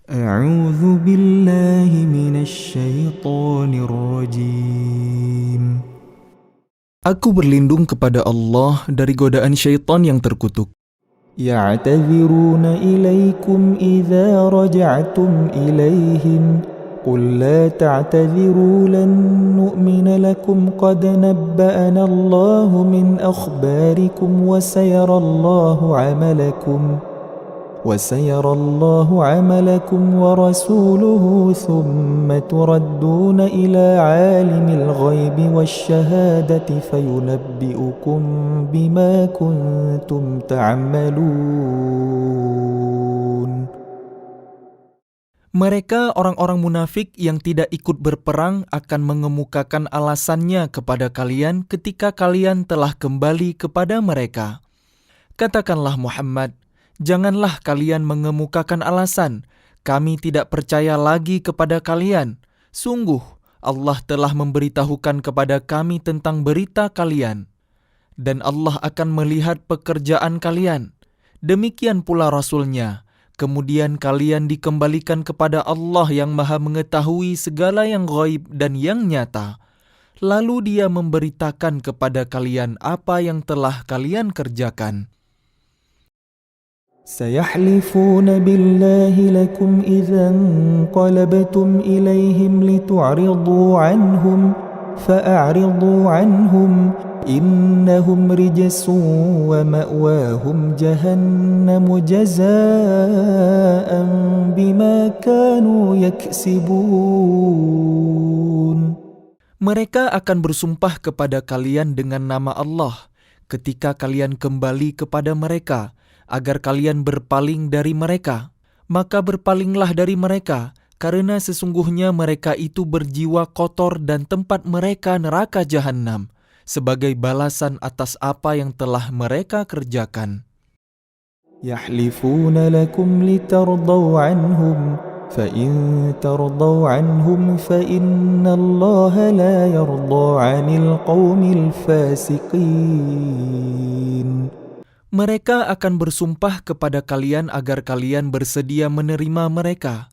أعوذ بالله من الشيطان الرجيم. Aku berlindung kepada Allah dari godaan syaitan yang terkutuk. يعتذرون إليكم إذا رجعتم إليهم قل لا تعتذروا لن نؤمن لكم قد نبأنا الله من أخباركم وسيرى الله عملكم ورسوله ثم تردون إلى عالم الغيب والشهادة فينبئكم بما كنتم تعملون. Mereka orang-orang munafik yang tidak ikut berperang akan mengemukakan alasannya kepada kalian ketika kalian telah kembali kepada mereka. Katakanlah Muhammad, janganlah kalian mengemukakan alasan, kami tidak percaya lagi kepada kalian. Sungguh, Allah telah memberitahukan kepada kami tentang berita kalian. Dan Allah akan melihat pekerjaan kalian. Demikian pula Rasul-Nya. Kemudian kalian dikembalikan kepada Allah yang Maha Mengetahui segala yang ghaib dan yang nyata. Lalu Dia memberitakan kepada kalian apa yang telah kalian kerjakan. سيحلفون بالله لكم إذا انقلبتم إليهم لتعرضوا عنهم فأعرضوا عنهم إنهم رجس ومأواهم جهنم جزاء بما كانوا يكسبون. Mereka akan bersumpah kepada kalian dengan nama Allah ketika kalian kembali kepada mereka, agar kalian berpaling dari mereka. Maka berpalinglah dari mereka, karena sesungguhnya mereka itu berjiwa kotor dan tempat mereka neraka Jahannam, sebagai balasan atas apa yang telah mereka kerjakan. يحلفون لكم لترضوا عنهم فإن ترضوا عنهم فإن الله لا يرضى عن القوم الفاسقين. Mereka akan bersumpah kepada kalian agar kalian bersedia menerima mereka.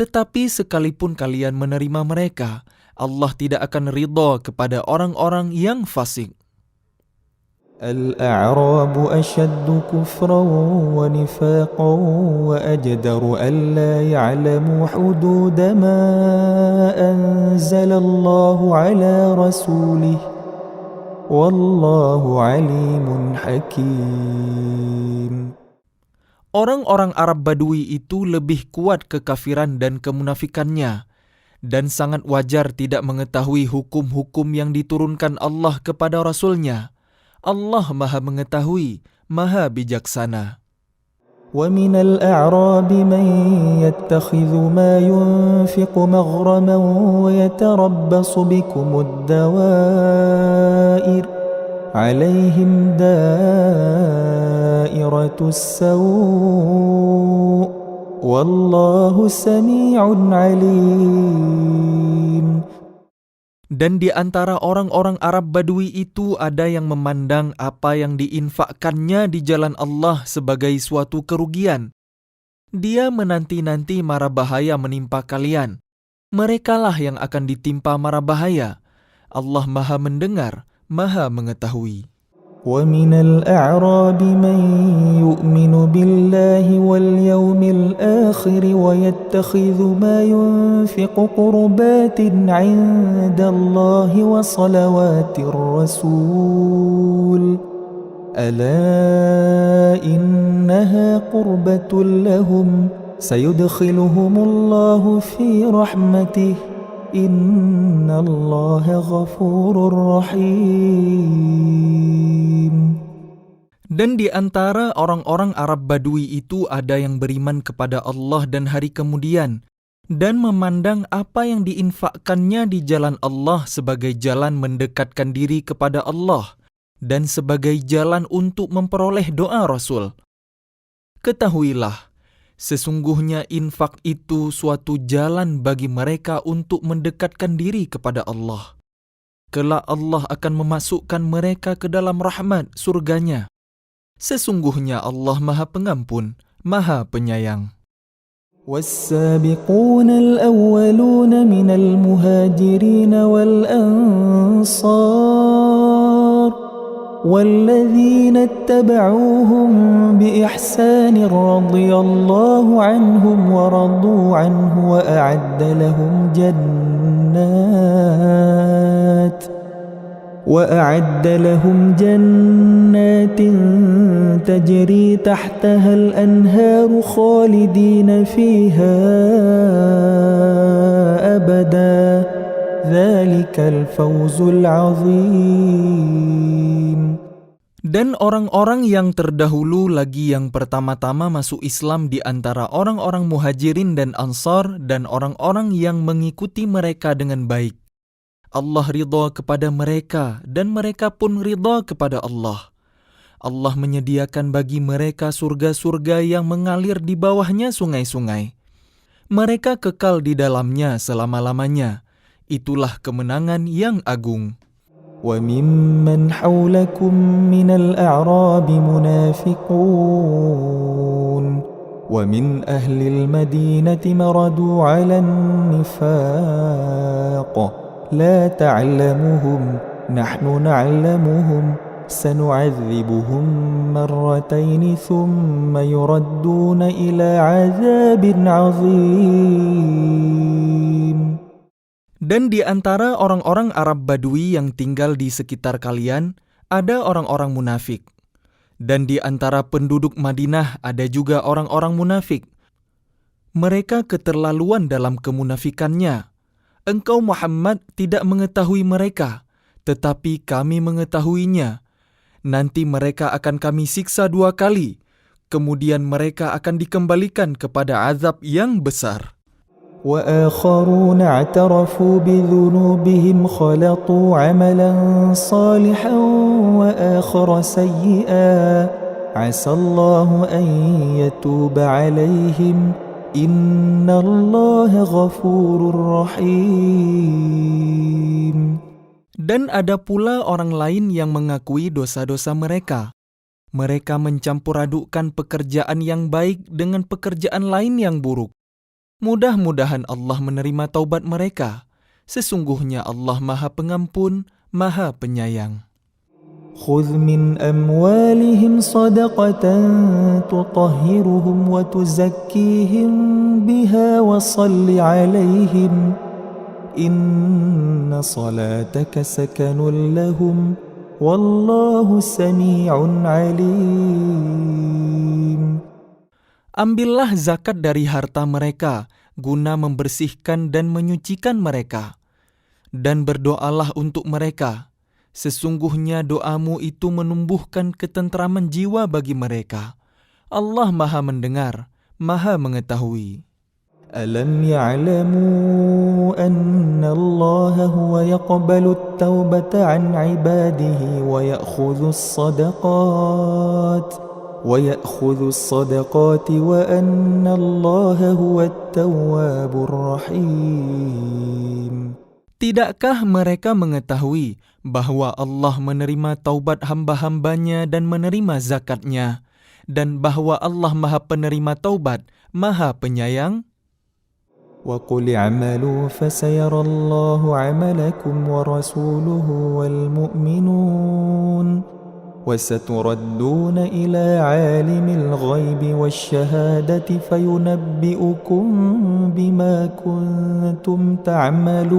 Tetapi sekalipun kalian menerima mereka, Allah tidak akan ridha kepada orang-orang yang fasik. الأعراب أشد كفرا ونفاقا وأجدر ألا يعلموا حدود ما أنزل الله على رسوله والله عليم حكيم. Orang-orang Arab Badui itu lebih kuat kekafiran dan kemunafikannya, dan sangat wajar tidak mengetahui hukum-hukum yang diturunkan Allah kepada Rasul-Nya. Allah Maha Mengetahui, Maha Bijaksana. ومن الأعراب من يتخذ ما ينفق مغرما ويتربص بكم الدوائر عليهم دائرة السوء والله سميع عليم. Dan di antara orang-orang Arab Badui itu ada yang memandang apa yang diinfakkannya di jalan Allah sebagai suatu kerugian. Dia menanti-nanti mara bahaya menimpa kalian. Merekalah yang akan ditimpa mara bahaya. Allah Maha Mendengar, Maha Mengetahui. ومن الأعراب من يؤمن بالله واليوم الآخر ويتخذ ما ينفق قربات عند الله وصلوات الرسول ألا إنها قربة لهم سيدخلهم الله في رحمته Inna Allah ghafurur rahim. Dan di antara orang-orang Arab Badui itu ada yang beriman kepada Allah dan hari kemudian, dan memandang apa yang diinfakkannya di jalan Allah sebagai jalan mendekatkan diri kepada Allah, dan sebagai jalan untuk memperoleh doa Rasul. Ketahuilah, sesungguhnya infak itu suatu jalan bagi mereka untuk mendekatkan diri kepada Allah. Kelak Allah akan memasukkan mereka ke dalam rahmat surganya. Sesungguhnya Allah Maha Pengampun, Maha Penyayang. والسابقون الأولون من المهاجرين والأنصار والذين اتبعوهم بإحسان رضي الله عنهم ورضوا عنه وأعد لهم جنات تجري تحتها الأنهار خالدين فيها أبدا ذلك الفوز العظيم. Dan orang-orang yang terdahulu lagi yang pertama-tama masuk Islam di antara orang-orang muhajirin dan ansar dan orang-orang yang mengikuti mereka dengan baik. Allah ridha kepada mereka dan mereka pun ridha kepada Allah. Allah menyediakan bagi mereka surga-surga yang mengalir di bawahnya sungai-sungai. Mereka kekal di dalamnya selama-lamanya. Itulah kemenangan yang agung. وَمِمَّنْ حَوْلَكُمْ مِنَ الْأَعْرَابِ مُنَافِقُونَ وَمِنْ أَهْلِ الْمَدِينَةِ مَرَدُوا عَلَى النِّفَاقِ لَا تَعْلَمُهُمْ نَحْنُ نَعْلَمُهُمْ سَنُعَذِّبُهُمْ مَرَّتَيْنِ ثُمَّ يُرَدُّونَ إِلَى عَذَابٍ عَظِيمٍ. Dan di antara orang-orang Arab Badui yang tinggal di sekitar kalian, ada orang-orang munafik. Dan di antara penduduk Madinah ada juga orang-orang munafik. Mereka keterlaluan dalam kemunafikannya. Engkau Muhammad tidak mengetahui mereka, tetapi kami mengetahuinya. Nanti mereka akan kami siksa 2 kali, kemudian mereka akan dikembalikan kepada azab yang besar. وآخرون اعترفوا بذنوبهم خلطوا عملا صالحا وآخر سيئا عسى الله أن يتوب عليهم إن الله غفور رحيم. Dan ada pula orang lain yang mengakui dosa-dosa mereka. Mereka mencampur adukkan pekerjaan yang baik dengan pekerjaan lain yang buruk. Mudah-mudahan Allah menerima taubat mereka. Sesungguhnya Allah Maha Pengampun, Maha Penyayang. خذ من أموالهم صدقة تطهرهم وتزكيهم بها وصل عليهم إن صلاتك سكن لهم والله سميع عليم. Ambillah zakat dari harta mereka, guna membersihkan dan menyucikan mereka. Dan berdoalah untuk mereka. Sesungguhnya doamu itu menumbuhkan ketentraman jiwa bagi mereka. Allah Maha mendengar, Maha mengetahui. ألم يعلموا أن الله هو يقبل التوبة عن عباده ويأخذ الصدقات وأن الله هو التواب الرحيم. Tidakkah mereka mengetahui bahwa Allah menerima taubat hamba-hambanya dan menerima zakatnya, dan bahwa Allah Maha Penerima Taubat, Maha Penyayang? وَقُلِ اعْمَلُوا فَسَيَرَى اللَّهُ عَمَلَكُمْ وَرَسُولُهُ وَالْمُؤْمِنُونَ وَسَتُرَدُّونَ إِلَى عَالِمِ الْغَيْبِ وَالشَّهَادَةِ فَيُنَبِّئُكُم بِمَا كُنتُمْ تَعْمَلُونَ.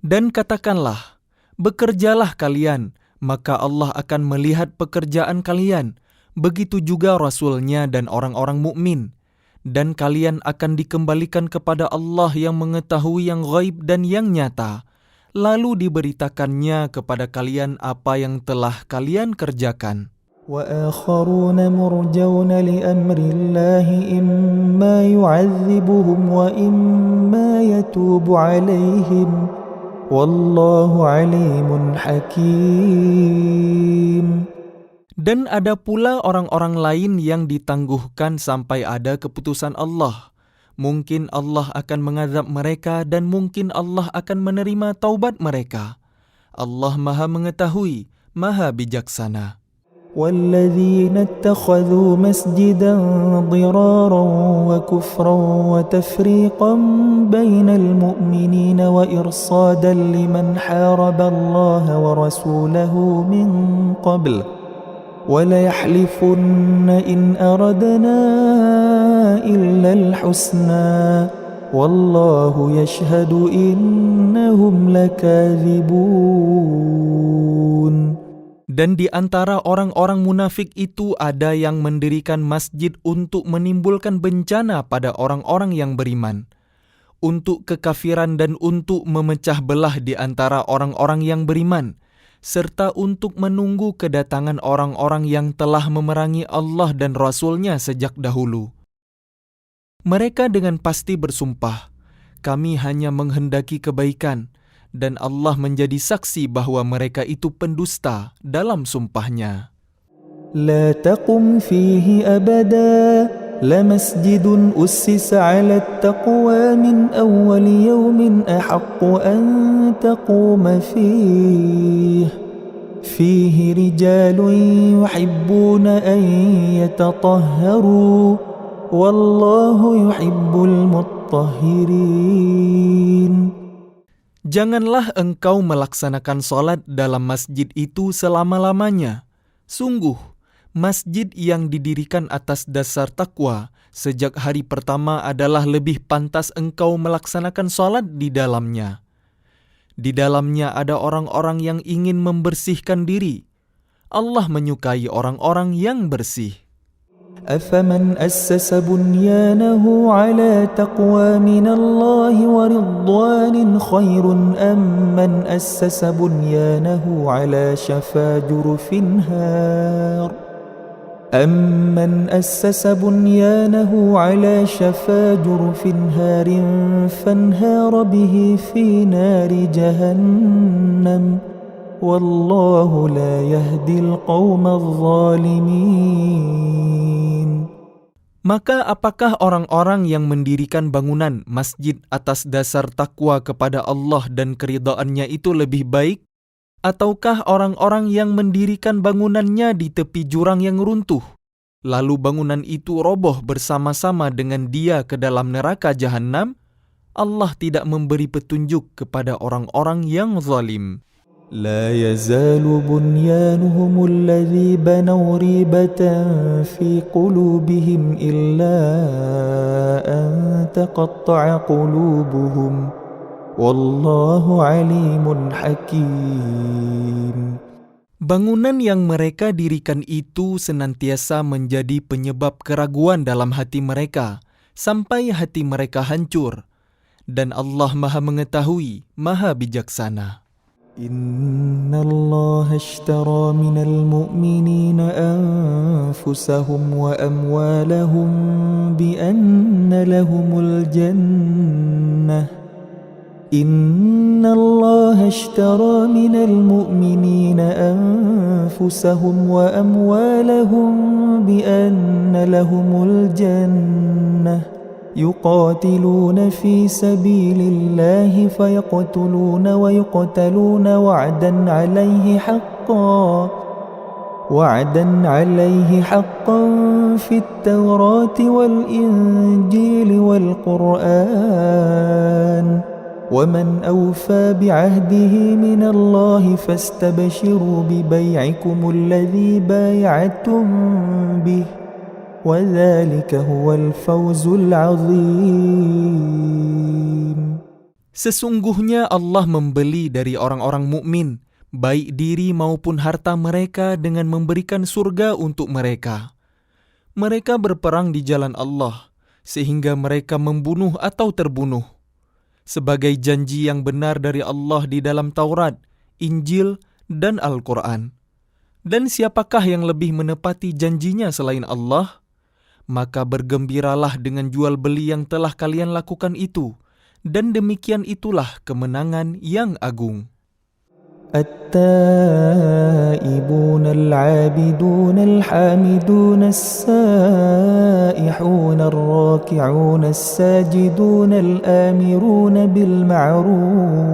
Dan katakanlah, bekerjalah kalian, maka Allah akan melihat pekerjaan kalian. Begitu juga Rasul-Nya dan orang-orang mukmin. Dan kalian akan dikembalikan kepada Allah yang mengetahui yang ghaib dan yang nyata. Lalu diberitakannya kepada kalian apa yang telah kalian kerjakan. وَآخَرُونَ مُرْجَوْنَ لِأَمْرِ اللَّهِ إِمَّا يُعَذِّبُهُمْ وَإِمَّا يَتُوبُ عَلَيْهِمْ وَاللَّهُ عَلِيمٌ حَكِيمٌ. Dan ada pula orang-orang lain yang ditangguhkan sampai ada keputusan Allah. Mungkin Allah akan mengazab mereka dan mungkin Allah akan menerima taubat mereka. Allah Maha Mengetahui, Maha Bijaksana. والذين اتخذوا مسجدا ضرارا وكفرا وتفريقا بين المؤمنين وإرصادا لمن حارب الله ورسوله من قبل وليحلفن إن أردنا إلا الحسنى والله يشهد إنهم لكاذبون. Dan di antara orang-orang munafik itu ada yang mendirikan masjid untuk menimbulkan bencana pada orang-orang yang beriman, untuk kekafiran dan untuk memecah belah di antara orang-orang yang beriman, serta untuk menunggu kedatangan orang-orang yang telah memerangi Allah dan Rasul-Nya sejak dahulu. Mereka dengan pasti bersumpah, kami hanya menghendaki kebaikan, dan Allah menjadi saksi bahwa mereka itu pendusta dalam sumpahnya. لا تقم فيه أبدا لمسجد أسس على التقوى من أول يوم أحق أن تقوم فيه رجال يحبون أن يتطهروا والله يحب المطهرين. Janganlah engkau melaksanakan sholat dalam masjid itu selama-lamanya. Sungguh, masjid yang didirikan atas dasar takwa sejak hari pertama adalah lebih pantas engkau melaksanakan sholat di dalamnya. Di dalamnya ada orang-orang yang ingin membersihkan diri. Allah menyukai orang-orang yang bersih. أفمن أسس بنيانه على تقوى من الله ورضوان خير أم من أسس بنيانه على شفا جرف هار فانهار به في نار جهنم والله لا يهدي القوم الظالمين. Maka apakah orang-orang yang mendirikan bangunan masjid atas dasar takwa kepada Allah dan keridhaannya itu lebih baik? Ataukah orang-orang yang mendirikan bangunannya di tepi jurang yang runtuh, lalu bangunan itu roboh bersama-sama dengan dia ke dalam neraka jahanam? Allah tidak memberi petunjuk kepada orang-orang yang zalim. لا يزال بنيانهم الذي بنوا ريبة في قلوبهم إلا أن تقطع قلوبهم والله عليم حكيم. Bangunan yang mereka dirikan itu senantiasa menjadi penyebab keraguan dalam hati mereka, sampai hati mereka hancur. Dan Allah Maha Mengetahui, Maha Bijaksana. إن الله اشترى من المؤمنين أنفسهم وأموالهم بأن لهم الجنة إن الله اشترى من المؤمنين أنفسهم وأموالهم بأن لهم الجنة يقاتلون في سبيل الله فيقتلون ويقتلون وعدا عليه حقا في التوراة والإنجيل والقرآن ومن أوفى بعهده من الله فاستبشروا ببيعكم الذي بايعتم به وَذَلِكَ هُوَ الْفَوْزُ الْعَظِيمُ. Sesungguhnya Allah membeli dari orang-orang mukmin, baik diri maupun harta mereka dengan memberikan surga untuk mereka. Mereka berperang di jalan Allah, sehingga mereka membunuh atau terbunuh. Sebagai janji yang benar dari Allah di dalam Taurat, Injil, dan Al-Quran. Dan siapakah yang lebih menepati janjinya selain Allah? Maka bergembiralah dengan jual beli yang telah kalian lakukan itu, dan demikian itulah kemenangan yang agung. التائبون العابدون الحامدون السائحون الراكعون الساجدون الآمرون بالمعروف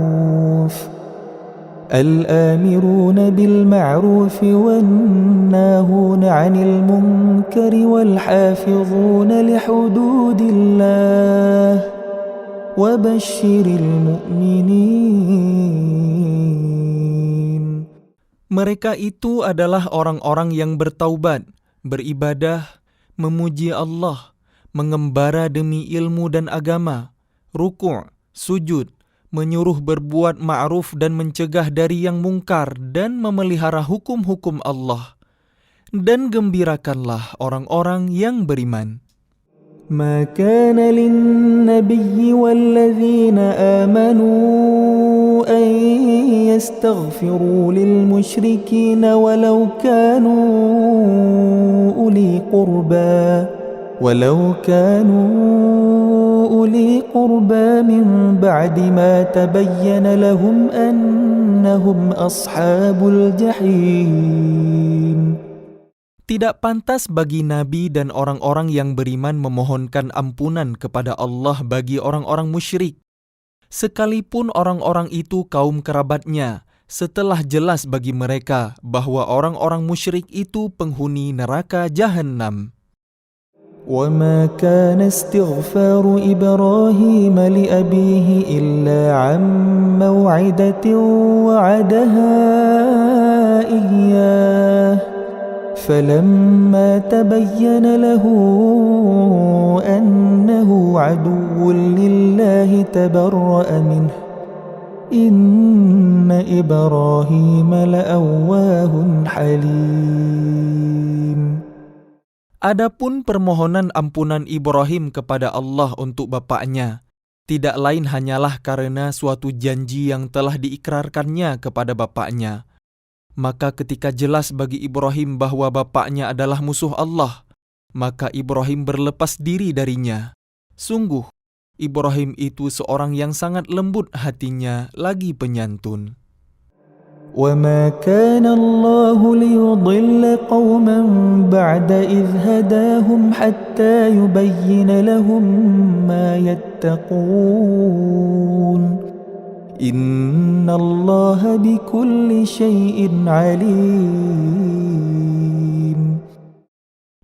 الآمرون بالمعروف والناهون عن المنكر والحافظون لحدود الله وبشر المؤمنين. Mereka itu adalah orang-orang yang bertaubat, beribadah, memuji Allah, mengembara demi ilmu dan agama, ruku', sujud, menyuruh berbuat ma'ruf dan mencegah dari yang mungkar dan memelihara hukum-hukum Allah. Dan gembirakanlah orang-orang yang beriman. ما كان للنبي والذين آمنوا أن يستغفروا للمشركين ولو كانوا أولي قربى من بعد ما تبين لهم أنهم أصحاب الجحيم. Tidak pantas bagi Nabi dan orang-orang yang beriman memohonkan ampunan kepada Allah bagi orang-orang musyrik, sekalipun orang-orang itu kaum kerabatnya, setelah jelas bagi mereka bahwa orang-orang musyrik itu penghuni neraka Jahannam. وما كان استغفار إبراهيم لأبيه إلا عن موعدة وعدها إياه فلما تبين له أنه عدو لله تبرأ منه إن إبراهيم لأواه حليم. Adapun permohonan ampunan Ibrahim kepada Allah untuk bapaknya, tidak lain hanyalah karena suatu janji yang telah diikrarkannya kepada bapaknya. Maka ketika jelas bagi Ibrahim bahwa bapaknya adalah musuh Allah, maka Ibrahim berlepas diri darinya. Sungguh, Ibrahim itu seorang yang sangat lembut hatinya lagi penyantun. وما كان الله ليضل قوما بعد إذ هداهم حتى يبين لهم ما يتقون إن الله بكل شيء عليم.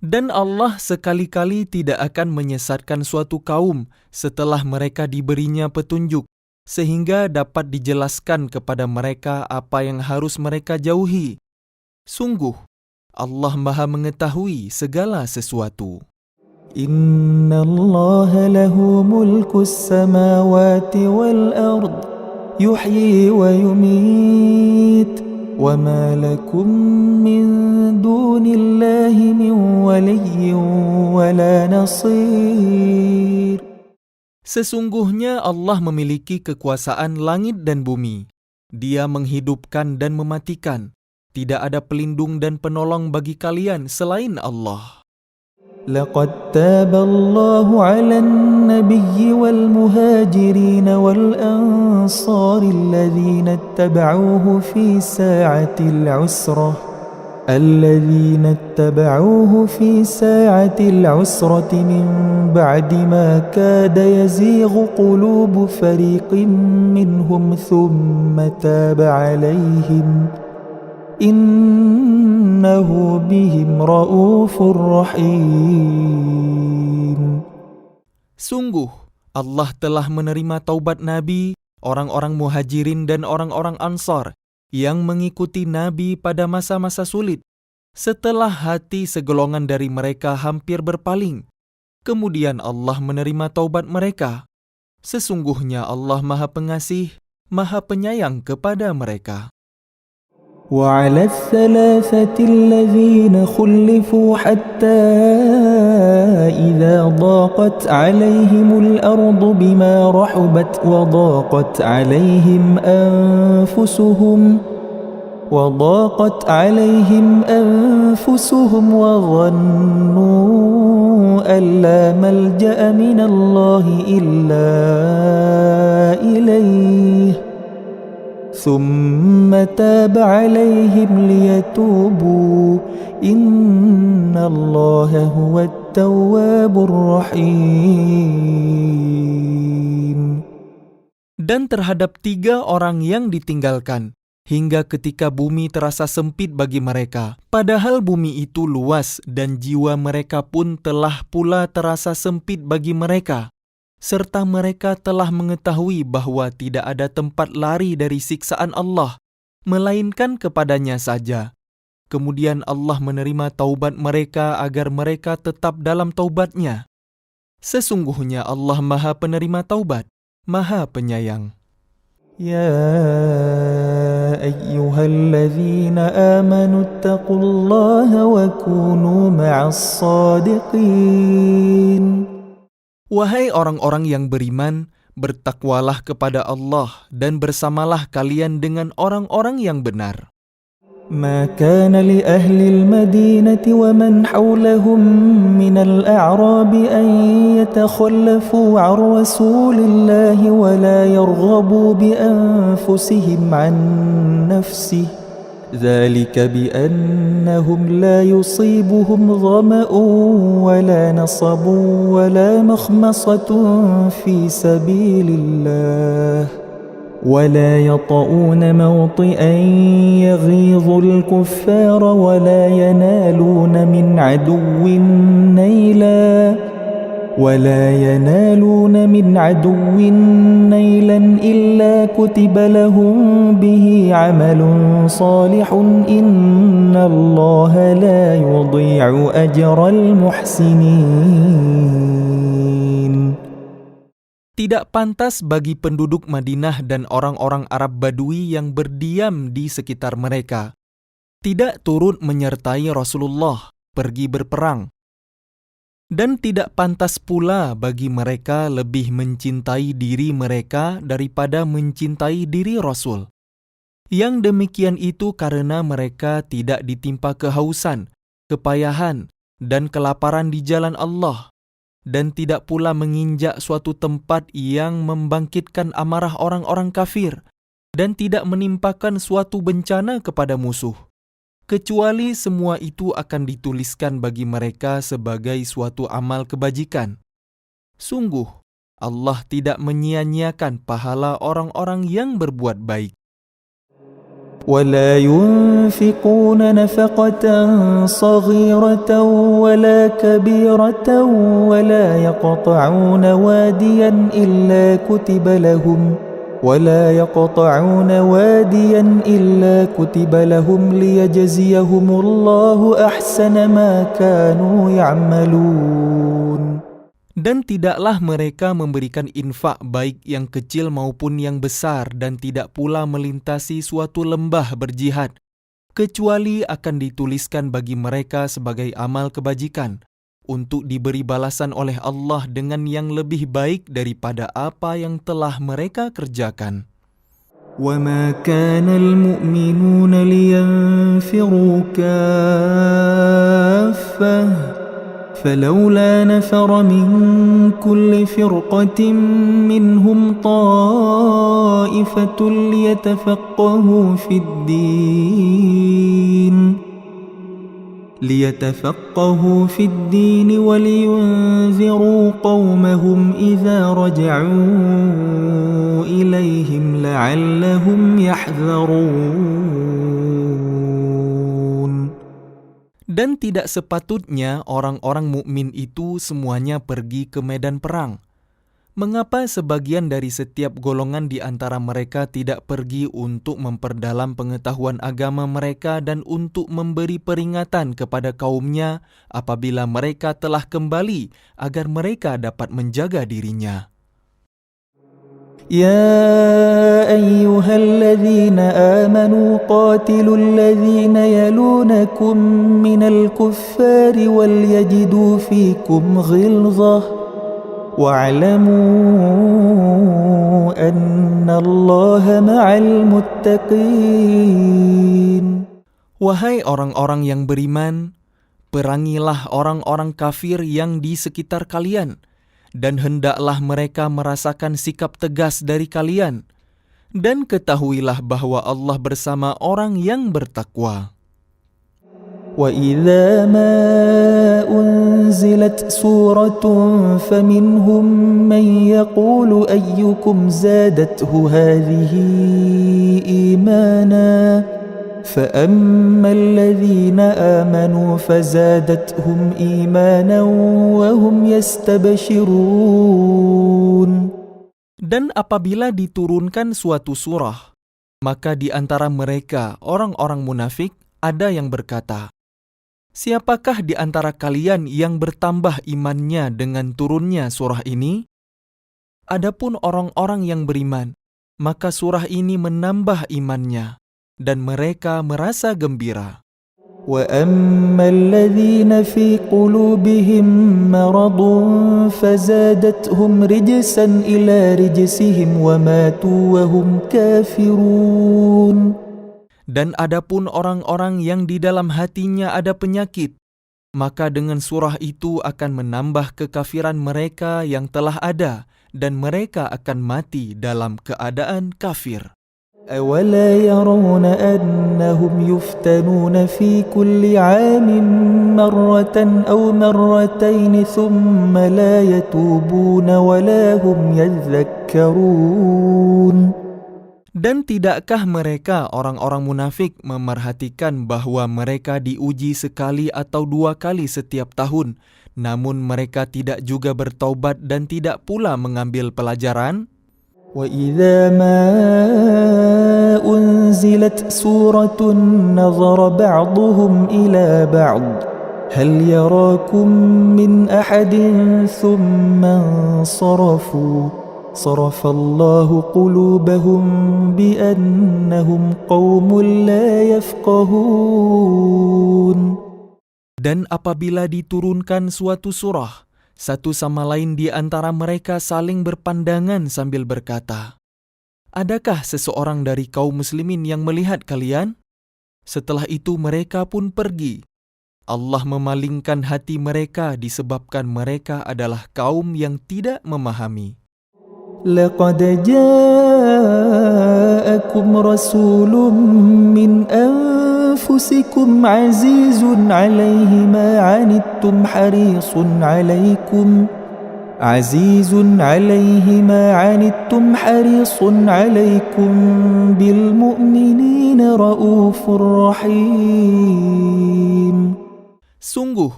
Dan Allah sekali-kali tidak akan menyesatkan suatu kaum setelah mereka diberinya petunjuk, sehingga dapat dijelaskan kepada mereka apa yang harus mereka jauhi. Sungguh, Allah Maha mengetahui segala sesuatu. Inna Allah lahu mulkus samawati wal ard yuhyi wa yumit wa ma lakum min dunillahi min waliyyin wa la nasir. Sesungguhnya Allah memiliki kekuasaan langit dan bumi. Dia menghidupkan dan mematikan. Tidak ada pelindung dan penolong bagi kalian selain Allah. Laqad taba Allahu 'alan nabiyyi wal muhajirin wal ansar alladhina ittaba'uhu fi sa'atil 'usrah الذين اتبعوه في ساعة العسرة من بعد ما كاد يزيغ قلوب فريق منهم ثم تاب عليهم إنه بهم رؤوف رحيم. Sungguh, Allah telah menerima taubat Nabi, orang-orang muhajirin dan orang-orang ansar yang mengikuti Nabi pada masa-masa sulit, setelah hati segolongan dari mereka hampir berpaling. Kemudian Allah menerima taubat mereka. Sesungguhnya Allah Maha Pengasih, Maha Penyayang kepada mereka. وعلى الثلاثة الذين خلفوا حتى إذا ضاقت عليهم الأرض بما رحبت وضاقت عليهم أنفسهم وظنوا أن لا ملجأ من الله إلا إليه ثم تاب عليهم ليتوبوا إن الله هو التواب الرحيم. Dan terhadap 3 orang yang ditinggalkan, hingga ketika bumi terasa sempit bagi mereka, padahal bumi itu luas dan jiwa mereka pun telah pula terasa sempit bagi mereka, serta mereka telah mengetahui bahwa tidak ada tempat lari dari siksaan Allah, melainkan kepadanya saja. Kemudian Allah menerima taubat mereka agar mereka tetap dalam taubatnya. Sesungguhnya Allah Maha Penerima Taubat, Maha Penyayang. يا أيها الذين آمنوا اتقوا الله وكونوا مع الصادقين. Wahai orang-orang yang beriman, bertakwalah kepada Allah dan bersamalah kalian dengan orang-orang yang benar. ما كان لأهل المدينة ومن حولهم من الأعراب أن يتخلفوا عن رسول الله ولا يرغبوا بأنفسهم عن نفسه ذلك بأنهم لا يصيبهم ظمأ ولا نصب ولا مخمصة في سبيل الله ولا يطؤون موطئا يغيظ الكفار ولا ينالون من عدو نيلا إلا كتب لهم به عمل صالح إن الله لا يضيع أجر المحسنين. Tidak pantas bagi penduduk Madinah dan orang-orang Arab Badui yang berdiam di sekitar mereka, tidak turut menyertai Rasulullah pergi berperang. Dan tidak pantas pula bagi mereka lebih mencintai diri mereka daripada mencintai diri Rasul. Yang demikian itu karena mereka tidak ditimpa kehausan, kepayahan, dan kelaparan di jalan Allah, dan tidak pula menginjak suatu tempat yang membangkitkan amarah orang-orang kafir, dan tidak menimpakan suatu bencana kepada musuh, kecuali semua itu akan dituliskan bagi mereka sebagai suatu amal kebajikan. Sungguh, Allah tidak menyia-nyiakan pahala orang-orang yang berbuat baik. ولا ينفقون نفقة صغيرة ولا كبيرة ولا يقطعون واديا إلا كتب لهم ليجزيهم الله أحسن ما كانوا يعملون. Dan tidaklah mereka memberikan infak baik yang kecil maupun yang besar, dan tidak pula melintasi suatu lembah berjihad, kecuali akan dituliskan bagi mereka sebagai amal kebajikan, untuk diberi balasan oleh Allah dengan yang lebih baik daripada apa yang telah mereka kerjakan. وَمَا كَانَ الْمُؤْمِنُونَ لِيَنْفِرُوا كَافَّةً فلولا نفر من كل فرقة منهم طائفة ليتفقهوا في الدين ولينذروا قومهم إذا رجعوا إليهم لعلهم يحذرون. Dan tidak sepatutnya orang-orang mukmin itu semuanya pergi ke medan perang. Mengapa sebagian dari setiap golongan di antara mereka tidak pergi untuk memperdalam pengetahuan agama mereka dan untuk memberi peringatan kepada kaumnya apabila mereka telah kembali, agar mereka dapat menjaga dirinya? يا أيها الذين آمنوا قاتلوا الذين يلونكم من الكفار وليجدوا فيكم غلظة واعلموا أن الله مع المتقين. Wahai orang-orang yang beriman, perangilah orang-orang kafir yang di sekitar kalian, dan hendaklah mereka merasakan sikap tegas dari kalian. Dan ketahuilah bahwa Allah bersama orang yang bertakwa. وإذا ما أنزلت سورة فمنهم من يقول أيكم زادته هذه إيمانا فأما الذين آمنوا فزادتهم إيمانا وهم يستبشرون. Dan apabila diturunkan suatu surah, maka di antara mereka orang-orang munafik ada yang berkata, "Siapakah di antara kalian yang bertambah imannya dengan turunnya surah ini?" Adapun orang-orang yang beriman, maka surah ini menambah imannya, dan mereka merasa gembira. وَأَمَّا الَّذِينَ فِي قُلُوبِهِم مَّرَضٌ فَزَادَتْهُمْ رِجْسًا إِلَى رِجْسِهِمْ وَمَاتُوا وَهُمْ كَافِرُونَ. Dan adapun orang-orang yang di dalam hatinya ada penyakit, maka dengan surah itu akan menambah kekafiran mereka yang telah ada, dan mereka akan mati dalam keadaan kafir. أَوَلَا يَرَوْنَ أَنَّهُمْ يُفْتَنُونَ فِي كُلِّ عَامٍ مَّرَّةً أَوْ مَرَّتَيْنِ ثُمَّ لَا يَتُوبُونَ وَلَا هُمْ يَذَّكَّرُونَ. Dan tidakkah mereka orang-orang munafik memerhatikan bahwa mereka diuji sekali atau dua kali setiap tahun, namun mereka tidak juga bertaubat dan tidak pula mengambil pelajaran? وَإِذَا مَا أُنزِلَتْ سُورَةٌ نَظَرَ بَعْضُهُمْ إِلَى بَعْضٍ هَلْ يَرَاكُمْ مِنْ أَحَدٍ ثُمَّ انصَرَفُوا صَرَفَ اللَّهُ قُلُوبَهُمْ بِأَنَّهُمْ قَوْمٌ لَا يَفْقَهُونَ. Dan apabila diturunkan suatu surah, satu sama lain di antara mereka saling berpandangan sambil berkata, "Adakah seseorang dari kaum muslimin yang melihat kalian?" Setelah itu mereka pun pergi. Allah memalingkan hati mereka disebabkan mereka adalah kaum yang tidak memahami. لَقَدْ جَاءَكُمْ رَسُولٌ مِّنْ أَنفُسِكُمْ عَزِيزٌ عَلَيْهِ مَا عَنِتُّمْ حَرِيصٌ عَلَيْكُمْ بِالْمُؤْمِنِينَ رَءُوفٌ رَحِيمٌ. Sungguh,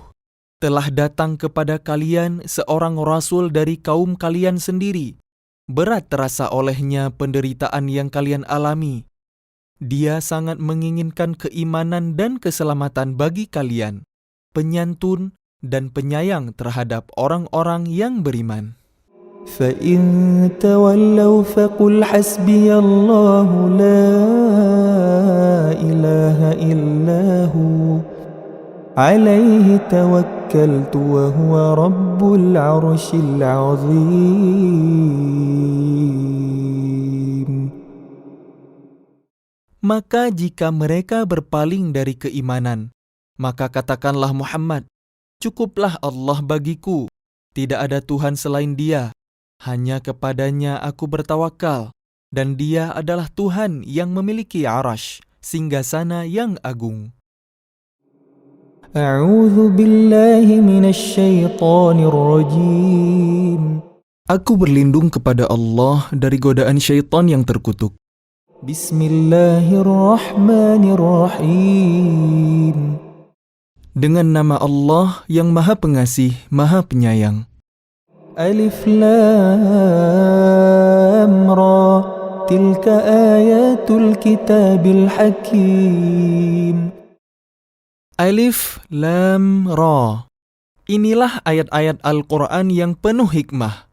telah datang kepada kalian seorang rasul dari kaum kalian sendiri. Berat terasa olehnya penderitaan yang kalian alami. Dia sangat menginginkan keimanan dan keselamatan bagi kalian, penyantun dan penyayang terhadap orang-orang yang beriman. فَإِن تَوَلَّوْا فَقُلْ حَسْبِيَ اللَّهُ لَا إِلَٰهَ إِلَّا هُوَ عَلَيْهِ تَوَكَّلْتُ وَهُوَ رَبُّ الْعَرْشِ الْعَظِيمِ. Maka jika mereka berpaling dari keimanan, maka katakanlah Muhammad, "Cukuplah Allah bagiku, tidak ada Tuhan selain Dia, hanya kepadanya aku bertawakal, dan Dia adalah Tuhan yang memiliki arash, singgasana yang agung." أعوذ بالله من الشيطان الرجيم. Aku berlindung kepada Allah dari godaan syaitan yang terkutuk. بسم الله الرحمن الرحيم. Dengan nama Allah yang Maha Pengasih, Maha Penyayang. ألف لام را تلك آيات الكتاب الحكيم. Alif Lam Ra. Inilah ayat-ayat Al-Quran yang penuh hikmah.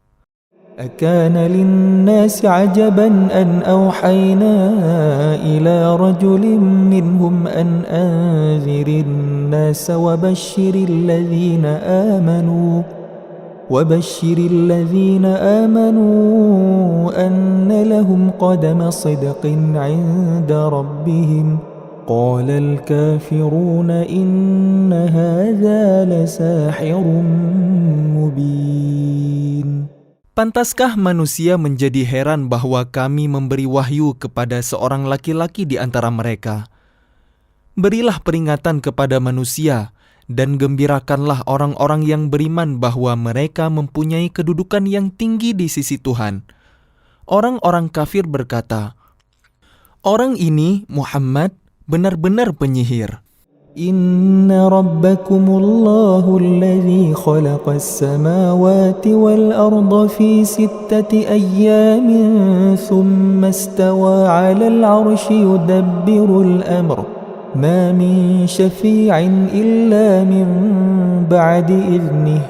أكان للناس عجبا أن أوحينا إلى رجل منهم أن أنذر الناس وبشر الذين آمنوا أن لهم قدم صدق عند ربهم قال الكافرون إن هذا لساحر مبين. Pantaskah manusia menjadi heran bahwa kami memberi wahyu kepada seorang laki-laki di antara mereka? Berilah peringatan kepada manusia dan gembirakanlah orang-orang yang beriman bahwa mereka mempunyai kedudukan yang tinggi di sisi Tuhan. Orang-orang kafir berkata, "Orang ini, Muhammad, benar-benar penyihir." إن ربكم الله الذي خلق السماوات والأرض في 6 أيام ثم استوى على العرش يدبر الأمر ما من شفيع إلا من بعد إذنه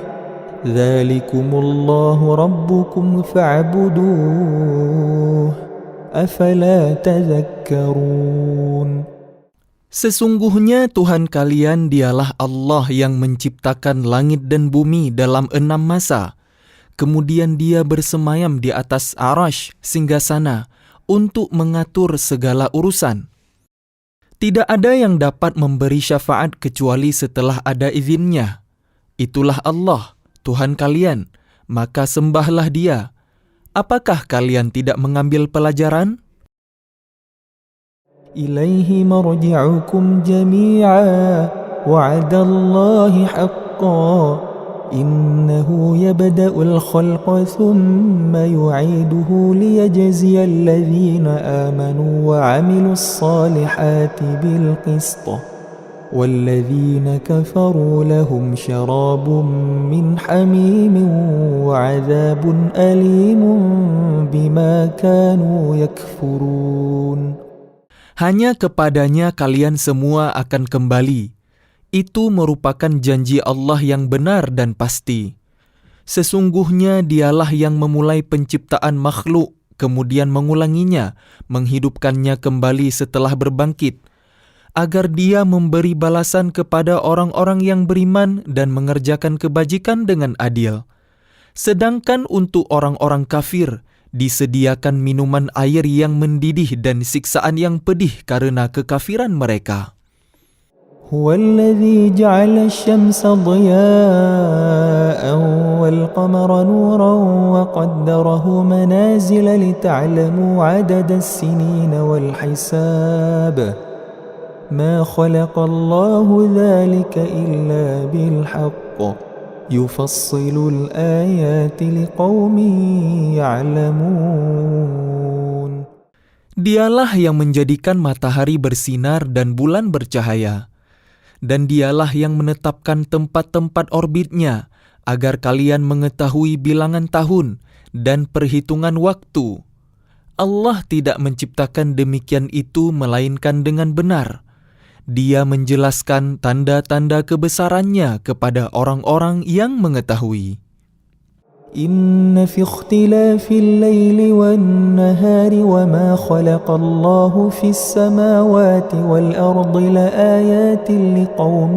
ذلكم الله ربكم فاعبدوه أفلا تذكرون. Sesungguhnya Tuhan kalian dialah Allah yang menciptakan langit dan bumi dalam 6 masa. Kemudian Dia bersemayam di atas Arash singgasana untuk mengatur segala urusan. Tidak ada yang dapat memberi syafaat kecuali setelah ada izinnya. Itulah Allah, Tuhan kalian, maka sembahlah Dia. Apakah kalian tidak mengambil pelajaran? إليه مرجعكم جميعا وعد الله حقا إنه يبدأ الخلق ثم يعيده ليجزي الذين آمنوا وعملوا الصالحات بالقسط والذين كفروا لهم شراب من حميم وعذاب أليم بما كانوا يكفرون. Hanya kepadanya kalian semua akan kembali. Itu merupakan janji Allah yang benar dan pasti. Sesungguhnya Dialah yang memulai penciptaan makhluk, kemudian mengulanginya, menghidupkannya kembali setelah berbangkit, agar Dia memberi balasan kepada orang-orang yang beriman dan mengerjakan kebajikan dengan adil. Sedangkan untuk orang-orang kafir, disediakan minuman air yang mendidih dan siksaan yang pedih karena kekafiran mereka. هو الذي جعل الشمس ضياء والقمر نورا وقدره منازل لتعلموا عدد السنين والحساب ما خلق الله ذلك إلا بالحق يفصل الآيات لقوم يعلمون. Dialah yang menjadikan matahari bersinar dan bulan bercahaya, dan Dialah yang menetapkan tempat-tempat orbitnya agar kalian mengetahui bilangan tahun dan perhitungan waktu. Allah tidak menciptakan demikian itu melainkan dengan benar. Dia menjelaskan tanda-tanda kebesarannya kepada orang-orang yang mengetahui. إن في اختلاف الليل والنهار وما خلق الله في السماوات والأرض لآيات لقوم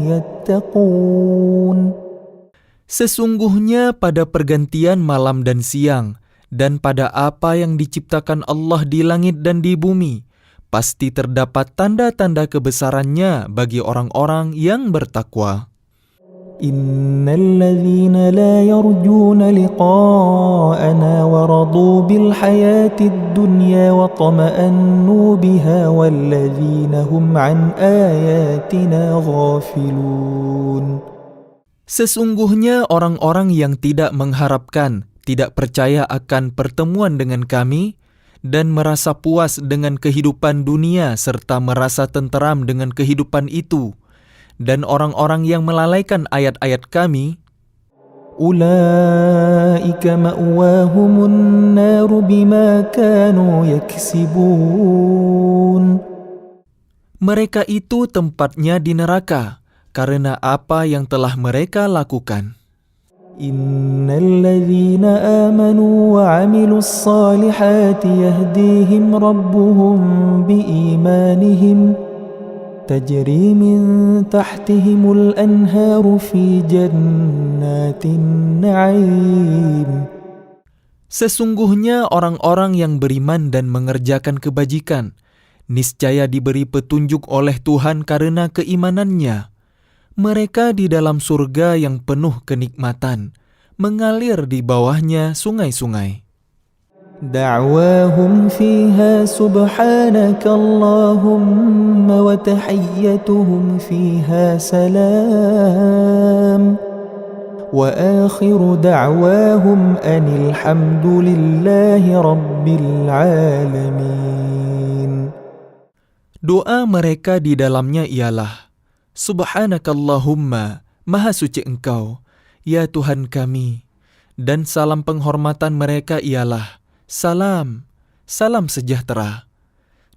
يتقون. Sesungguhnya pada pergantian malam dan siang, dan pada apa yang diciptakan Allah di langit dan di bumi, pasti terdapat tanda-tanda kebesarannya bagi orang-orang yang bertakwa. إن الذين لا يرجون لقاءنا ورضوا بالحياة الدنيا وطمأنوا بها والذين هم عن آياتنا غافلون. Sesungguhnya orang-orang yang tidak mengharapkan, tidak percaya akan pertemuan dengan kami, dan merasa puas dengan kehidupan dunia serta merasa tenteram dengan kehidupan itu, dan orang-orang yang melalaikan ayat-ayat kami, أولئك مأواهم النار بما كانوا يكسبون. mereka itu tempatnya di neraka karena apa yang telah mereka lakukan. إن الذين آمنوا وعملوا الصالحات يهديهم ربهم بإيمانهم تجري من تحتهم الأنهار في جنات النعيم. Sesungguhnya orang-orang yang beriman dan mengerjakan kebajikan, niscaya diberi petunjuk oleh Tuhan karena keimanannya. Mereka di dalam surga yang penuh kenikmatan, mengalir di bawahnya sungai-sungai. دعواهم فيها سبحانك اللهم وتحيتهم فيها سلام وآخر دعواهم أن الحمد لله رب العالمين. Doa mereka di dalamnya ialah, Subhanakallahumma, Maha Suci Engkau, ya Tuhan kami. Dan salam penghormatan mereka ialah, Salam, salam sejahtera.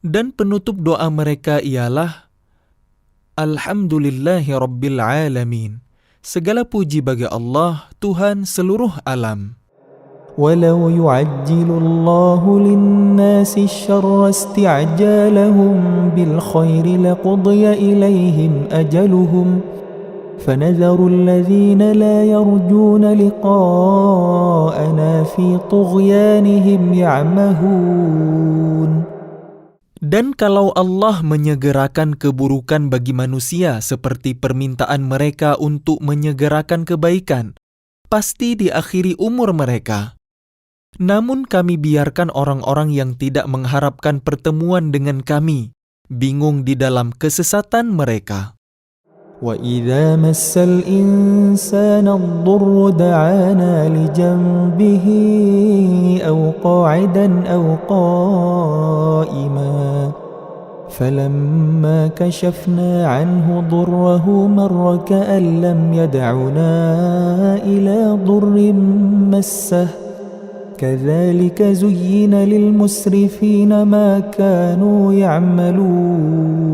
Dan penutup doa mereka ialah, Alhamdulillahi Rabbil Alamin. Segala puji bagi Allah, Tuhan seluruh alam. ولو يعجل الله للناس الشر استعجالهم بالخير لقضي إليهم أجلهم فنذر الذين لا يرجون لقاءنا في طغيانهم يعمهون. Dan kalau Allah menyegerakan keburukan bagi manusia seperti permintaan mereka untuk menyegerakan kebaikan, pasti diakhiri umur mereka. Namun kami biarkan orang-orang yang tidak mengharapkan pertemuan dengan kami, bingung di dalam kesesatan mereka. وَإِذَا مَسَّ الْإِنسَانَ الضُّرُّ دَعَانَا لِجَنبِهِ أَوْ قَاعِدًا أَوْ قَائِمًا فَلَمَّا كَشَفْنَا عَنْهُ ضُرَّهُ مَرَّ كَأَن لَّمْ يَدْعُنَا إِلَى ضُرٍّ مَّسَّهُ كَذَلِكَ زُيِّنَ لِلْمُسْرِفِينَ مَا كَانُوا يَعْمَلُونَ.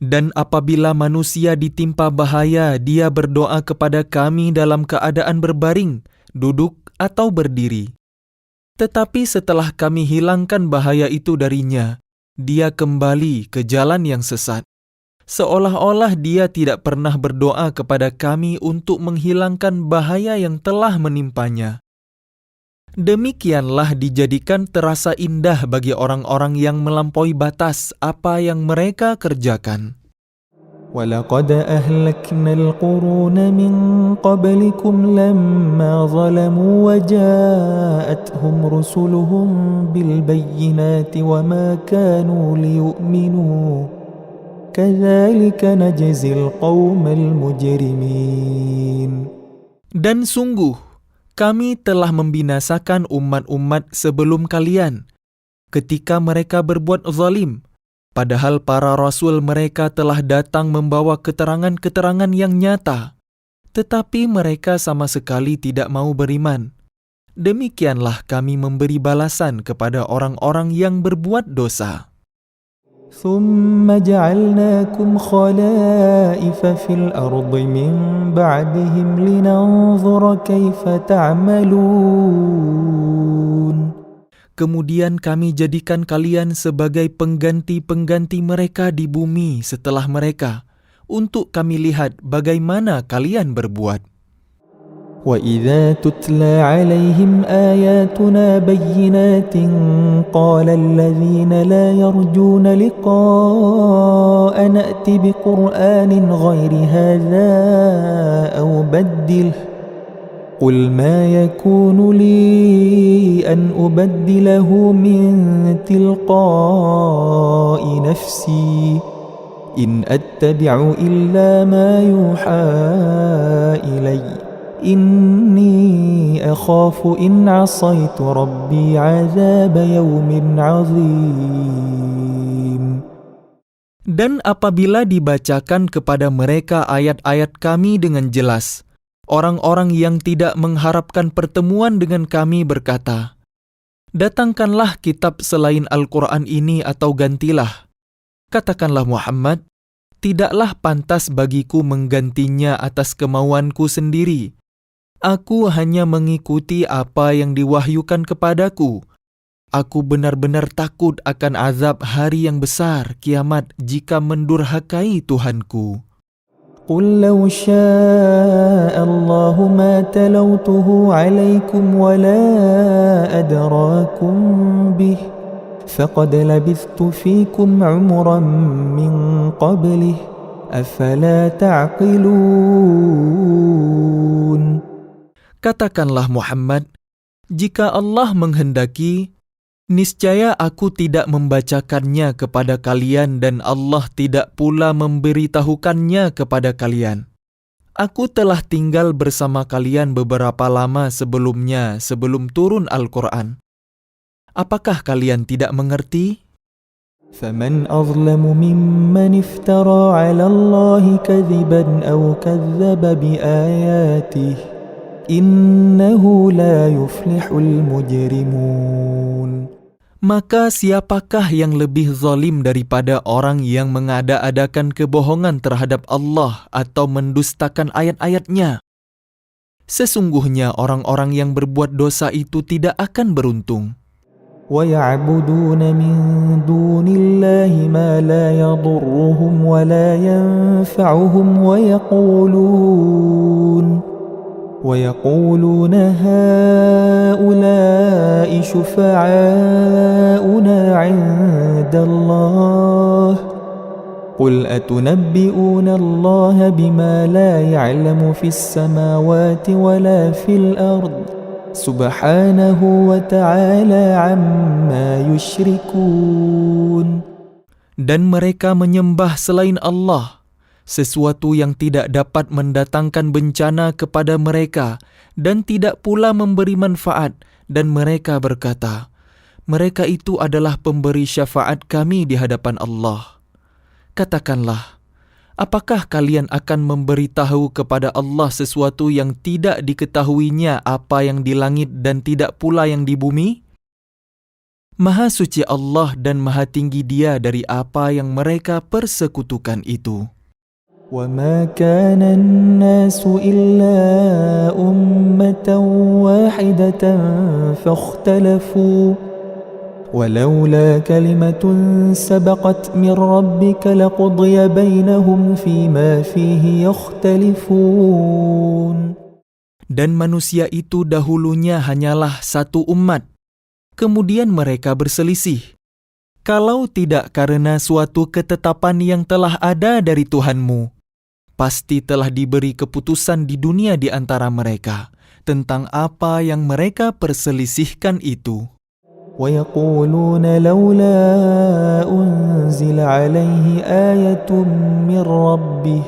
Dan apabila manusia ditimpa bahaya, dia berdoa kepada kami dalam keadaan berbaring, duduk, atau berdiri. Tetapi setelah kami hilangkan bahaya itu darinya, dia kembali ke jalan yang sesat. Seolah-olah dia tidak pernah berdoa kepada kami untuk menghilangkan bahaya yang telah menimpanya. Demikianlah dijadikan terasa indah bagi orang-orang yang melampaui batas apa yang mereka kerjakan. وَلَقَدْ أَهْلَكْنَا الْقُرُونَ مِنْ قَبْلِكُمْ لَمَّا ظَلَمُوا وَجَاءَتْهُمْ رُسُلُهُم بِالْبَيِّنَاتِ وَمَا كَانُوا لِيُؤْمِنُوا كَذَلِكَ نَجْزِي الْقَوْمَ الْمُجْرِمِينَ. Dan sungguh, kami telah membinasakan umat-umat sebelum kalian ketika mereka berbuat zalim, padahal para rasul mereka telah datang membawa keterangan-keterangan yang nyata, tetapi mereka sama sekali tidak mau beriman. Demikianlah kami memberi balasan kepada orang-orang yang berbuat dosa. ثُمَّ جَعَلْنَاكُمْ خَلَائِفَ فِي الْأَرْضِ مِنْ بَعْدِهِمْ لِنَنْظُرَ كَيْفَ تَعْمَلُونَ. Kemudian kami jadikan kalian sebagai pengganti-pengganti mereka di bumi setelah mereka, untuk kami lihat bagaimana kalian berbuat. وَإِذَا تُتْلَى عَلَيْهِمْ آيَاتُنَا بَيِّنَاتٍ قَالَ الَّذِينَ لَا يَرْجُونَ لِقَاءَنَا ائْتِ بِقُرْآنٍ غَيْرِ هَذَا أَوْ بَدِّلْهُ قُلْ مَا يَكُونُ لِي أَنْ أُبَدِّلَهُ مِنْ تِلْقَاءِ نَفْسِي إِنْ أَتَّبِعُ إِلَّا مَا يُوحَى إِلَيَّ إِنِّي أَخَافُ إِنْ عَصَيْتُ رَبِّي عَذَابَ يَوْمٍ عَظِيمٍ. Dan apabila dibacakan kepada mereka ayat-ayat kami dengan jelas, orang-orang yang tidak mengharapkan pertemuan dengan kami berkata, "Datangkanlah kitab selain Al-Quran ini atau gantilah." Katakanlah Muhammad, tidaklah pantas bagiku menggantinya atas kemauanku sendiri. Aku hanya mengikuti apa yang diwahyukan kepadaku. Aku benar-benar takut akan azab hari yang besar, kiamat, jika mendurhakai Tuhanku. قُلْ لَوْ شَاءَ اللَّهُ مَا تَلَوْتُهُ عَلَيْكُمْ وَلَا أَدْرَاكُمْ بِهِ فَقَدْ لَبِثْتُ فِيكُمْ عُمُرًا مِّن قَبْلِهِ أَفَلَا تَعْقِلُونَ. Katakanlah Muhammad, Jika Allah menghendaki, niscaya aku tidak membacakannya kepada kalian dan Allah tidak pula memberitahukannya kepada kalian. Aku telah tinggal bersama kalian beberapa lama sebelumnya, sebelum turun Al-Quran. Apakah kalian tidak mengerti? فمن أظلم ممن افترى على الله كذبا أو كذب بآياته إنه لا يفلح المجرمون. Maka siapakah yang lebih zalim daripada orang yang mengada-adakan kebohongan terhadap Allah atau mendustakan ayat-ayatnya? Sesungguhnya orang-orang yang berbuat dosa itu tidak akan beruntung. ويعبدون من دون الله ما لا يضرهم ولا ينفعهم ويقولون هؤلاء شفعاؤنا عند الله قل أتنبئون الله بما لا يعلم في السماوات ولا في الأرض Subhanahu wa ta'ala amma yushrikun. Dan mereka menyembah selain Allah, sesuatu yang tidak dapat mendatangkan bencana kepada mereka dan tidak pula memberi manfaat, dan mereka berkata, mereka itu adalah pemberi syafaat kami di hadapan Allah. Katakanlah, apakah kalian akan memberitahu kepada Allah sesuatu yang tidak diketahuinya apa yang di langit dan tidak pula yang di bumi? Maha suci Allah dan maha tinggi Dia dari apa yang mereka persekutukan itu. وَمَا كَانَ النَّاسُ إِلَّا أُمَّةً وَاحِدَةً فَاخْتَلَفُوا ولولا كلمة سبقت من ربك لقضي بينهم فيما فيه يختلفون. Dan manusia itu dahulunya hanyalah satu umat, kemudian mereka berselisih. Kalau tidak karena suatu ketetapan yang telah ada dari Tuhanmu, pasti telah diberi keputusan di dunia di antara mereka tentang apa yang mereka perselisihkan itu. ويقولون لولا أنزل عليه آية من ربه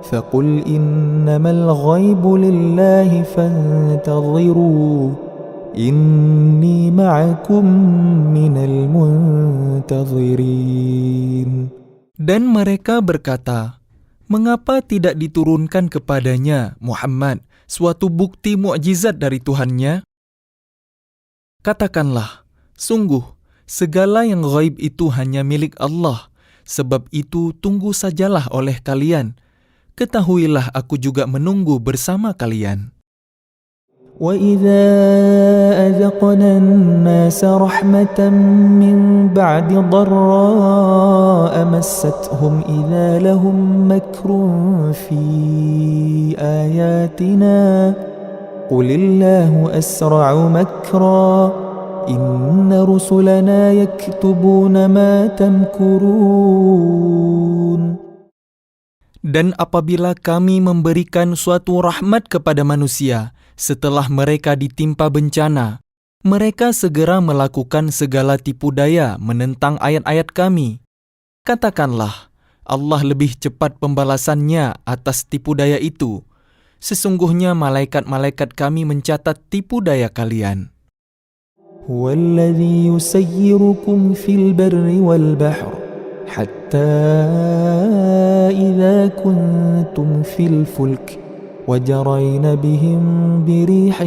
فقل إنما الغيب لله فانتظروا إني معكم من المنتظرين. Dan mereka berkata, mengapa tidak diturunkan kepadanya, Muhammad, suatu bukti mukjizat dari Tuhannya? Katakanlah, sungguh, segala yang ghaib itu hanya milik Allah, sebab itu tunggu sajalah oleh kalian. Ketahuilah aku juga menunggu bersama kalian. وَإِذَا أَذَقْنَا النَّاسَ رَحْمَةً مِّن بَعْدِ ضَرَّاءَ مَسَّتْهُمْ إِذَا لَهُم مَّكْرٌ فِي آيَاتِنَا قُلِ اللَّهُ أَسْرَعُ مَكْرًا إِنَّ رُسُلَنَا يَكْتُبُونَ مَا تَمْكُرُونَ. Dan apabila kami memberikan suatu rahmat kepada manusia, setelah mereka ditimpa bencana, mereka segera melakukan segala tipu daya menentang ayat-ayat kami. Katakanlah, Allah lebih cepat pembalasannya atas tipu daya itu. Sesungguhnya malaikat-malaikat kami mencatat tipu daya kalian. هو الذي يسيركم في البر والبحر حتى إذا كنتم في الفلك وجرين بهم بريح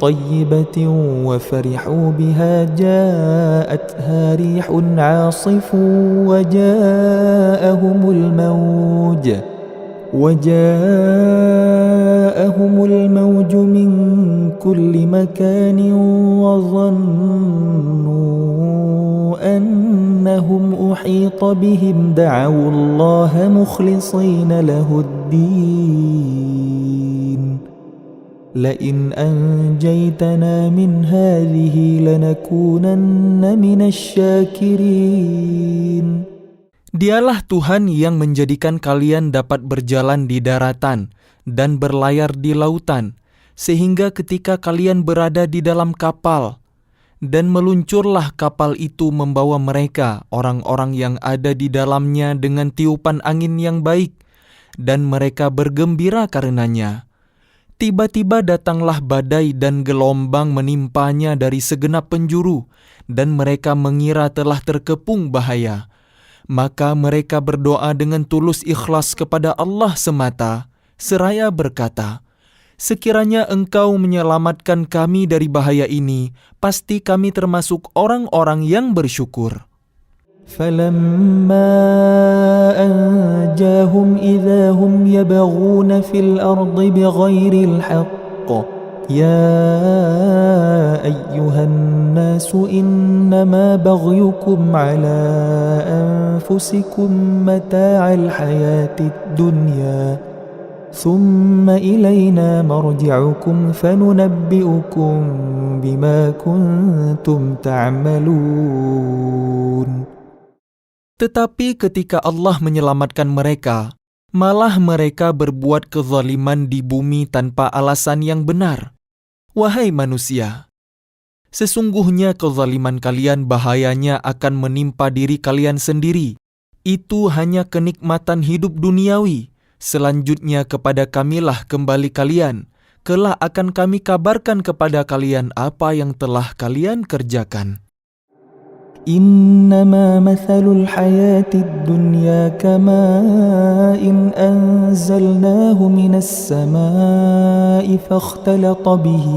طيبة وفرحوا بها جاءتها ريح عاصف وجاءهم الموج من كل مكان وظنوا أنهم أحيط بهم دعوا الله مخلصين له الدين لئن أنجيتنا من هذه لنكونن من الشاكرين. Dialah Tuhan yang menjadikan kalian dapat berjalan di daratan dan berlayar di lautan, sehingga ketika kalian berada di dalam kapal, dan meluncurlah kapal itu membawa mereka, orang-orang yang ada di dalamnya dengan tiupan angin yang baik, dan mereka bergembira karenanya. Tiba-tiba datanglah badai dan gelombang menimpanya dari segenap penjuru, dan mereka mengira telah terkepung bahaya. Maka mereka berdoa dengan tulus ikhlas kepada Allah semata, seraya berkata, "Sekiranya Engkau menyelamatkan kami dari bahaya ini, pasti kami termasuk orang-orang yang bersyukur." فلما أنجاهم إذا هم يبغون في الأرض بغير الحق يا أيها الناس إنما بغيكم على أنفسكم متاع الحياة الدنيا ثم إلينا مرجعكم فننبئكم بما كنتم تعملون. Tetapi ketika Allah menyelamatkan mereka, malah mereka berbuat kezaliman di bumi tanpa alasan yang benar. Wahai manusia, sesungguhnya kezaliman kalian bahayanya akan menimpa diri kalian sendiri. Itu hanya kenikmatan hidup duniawi. Selanjutnya kepada kamilah kembali kalian. Kelak akan kami kabarkan kepada kalian apa yang telah kalian kerjakan. إنما مثل الحياة الدنيا كماء أنزلناه من السماء فاختلط به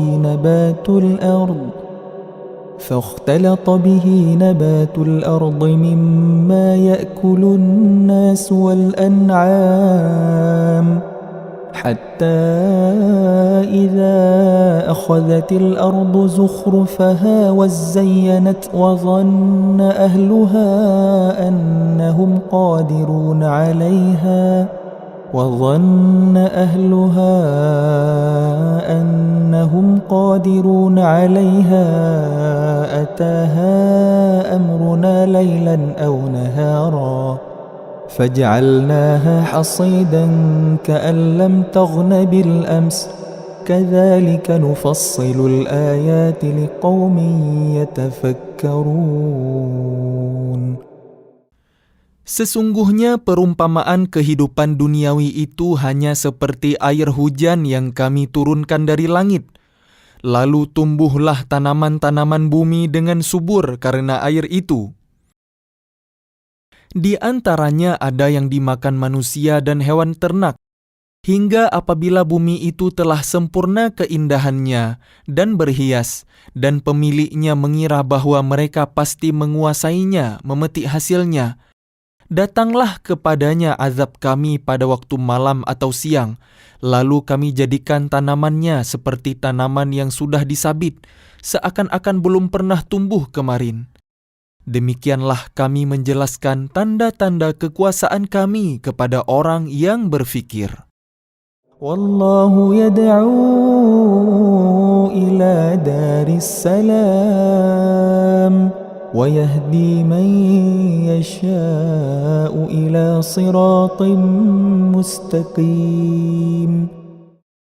نبات الأرض مما يأكل الناس والأنعام حتى إذا أخذت الأرض زخرفها وزينت وظن أهلها أنهم قادرون عليها أتاها أمرنا ليلا أو نهارا فجعلناها حصيدا كأن لم تغن بالأمس كذلك نفصل الآيات لقوم يتفكرون. Sesungguhnya perumpamaan kehidupan duniawi itu hanya seperti air hujan yang kami turunkan dari langit. Lalu tumbuhlah tanaman-tanaman bumi dengan subur karena air itu. Di antaranya ada yang dimakan manusia dan hewan ternak, hingga apabila bumi itu telah sempurna keindahannya dan berhias, dan pemiliknya mengira bahwa mereka pasti menguasainya, memetik hasilnya, datanglah kepadanya azab kami pada waktu malam atau siang, lalu kami jadikan tanamannya seperti tanaman yang sudah disabit, seakan-akan belum pernah tumbuh kemarin. Demikianlah kami menjelaskan tanda-tanda kekuasaan kami kepada orang yang berfikir. Wallahu yad'u ila daris salam wa yahdi man yasha'u ila siratim mustaqim.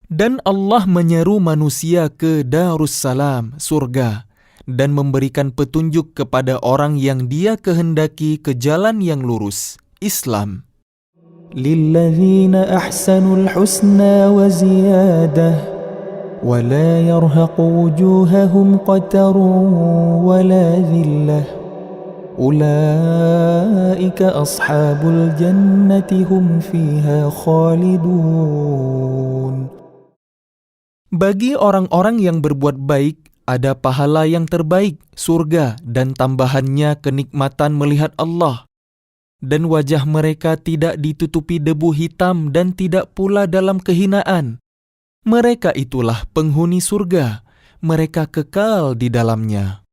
Dan Allah menyeru manusia ke Darussalam, surga, dan memberikan petunjuk kepada orang yang Dia kehendaki ke jalan yang lurus, Islam. Lilladzina ahsanul husna wa ziyadah wa la yarhaqu wujuhahum qatarun wa la dhillah ulaika ashabul jannati hum fiha khalidun. Bagi orang-orang yang berbuat baik ada pahala yang terbaik, surga, dan tambahannya kenikmatan melihat Allah. Dan wajah mereka tidak ditutupi debu hitam dan tidak pula dalam kehinaan. Mereka itulah penghuni surga, mereka kekal di dalamnya.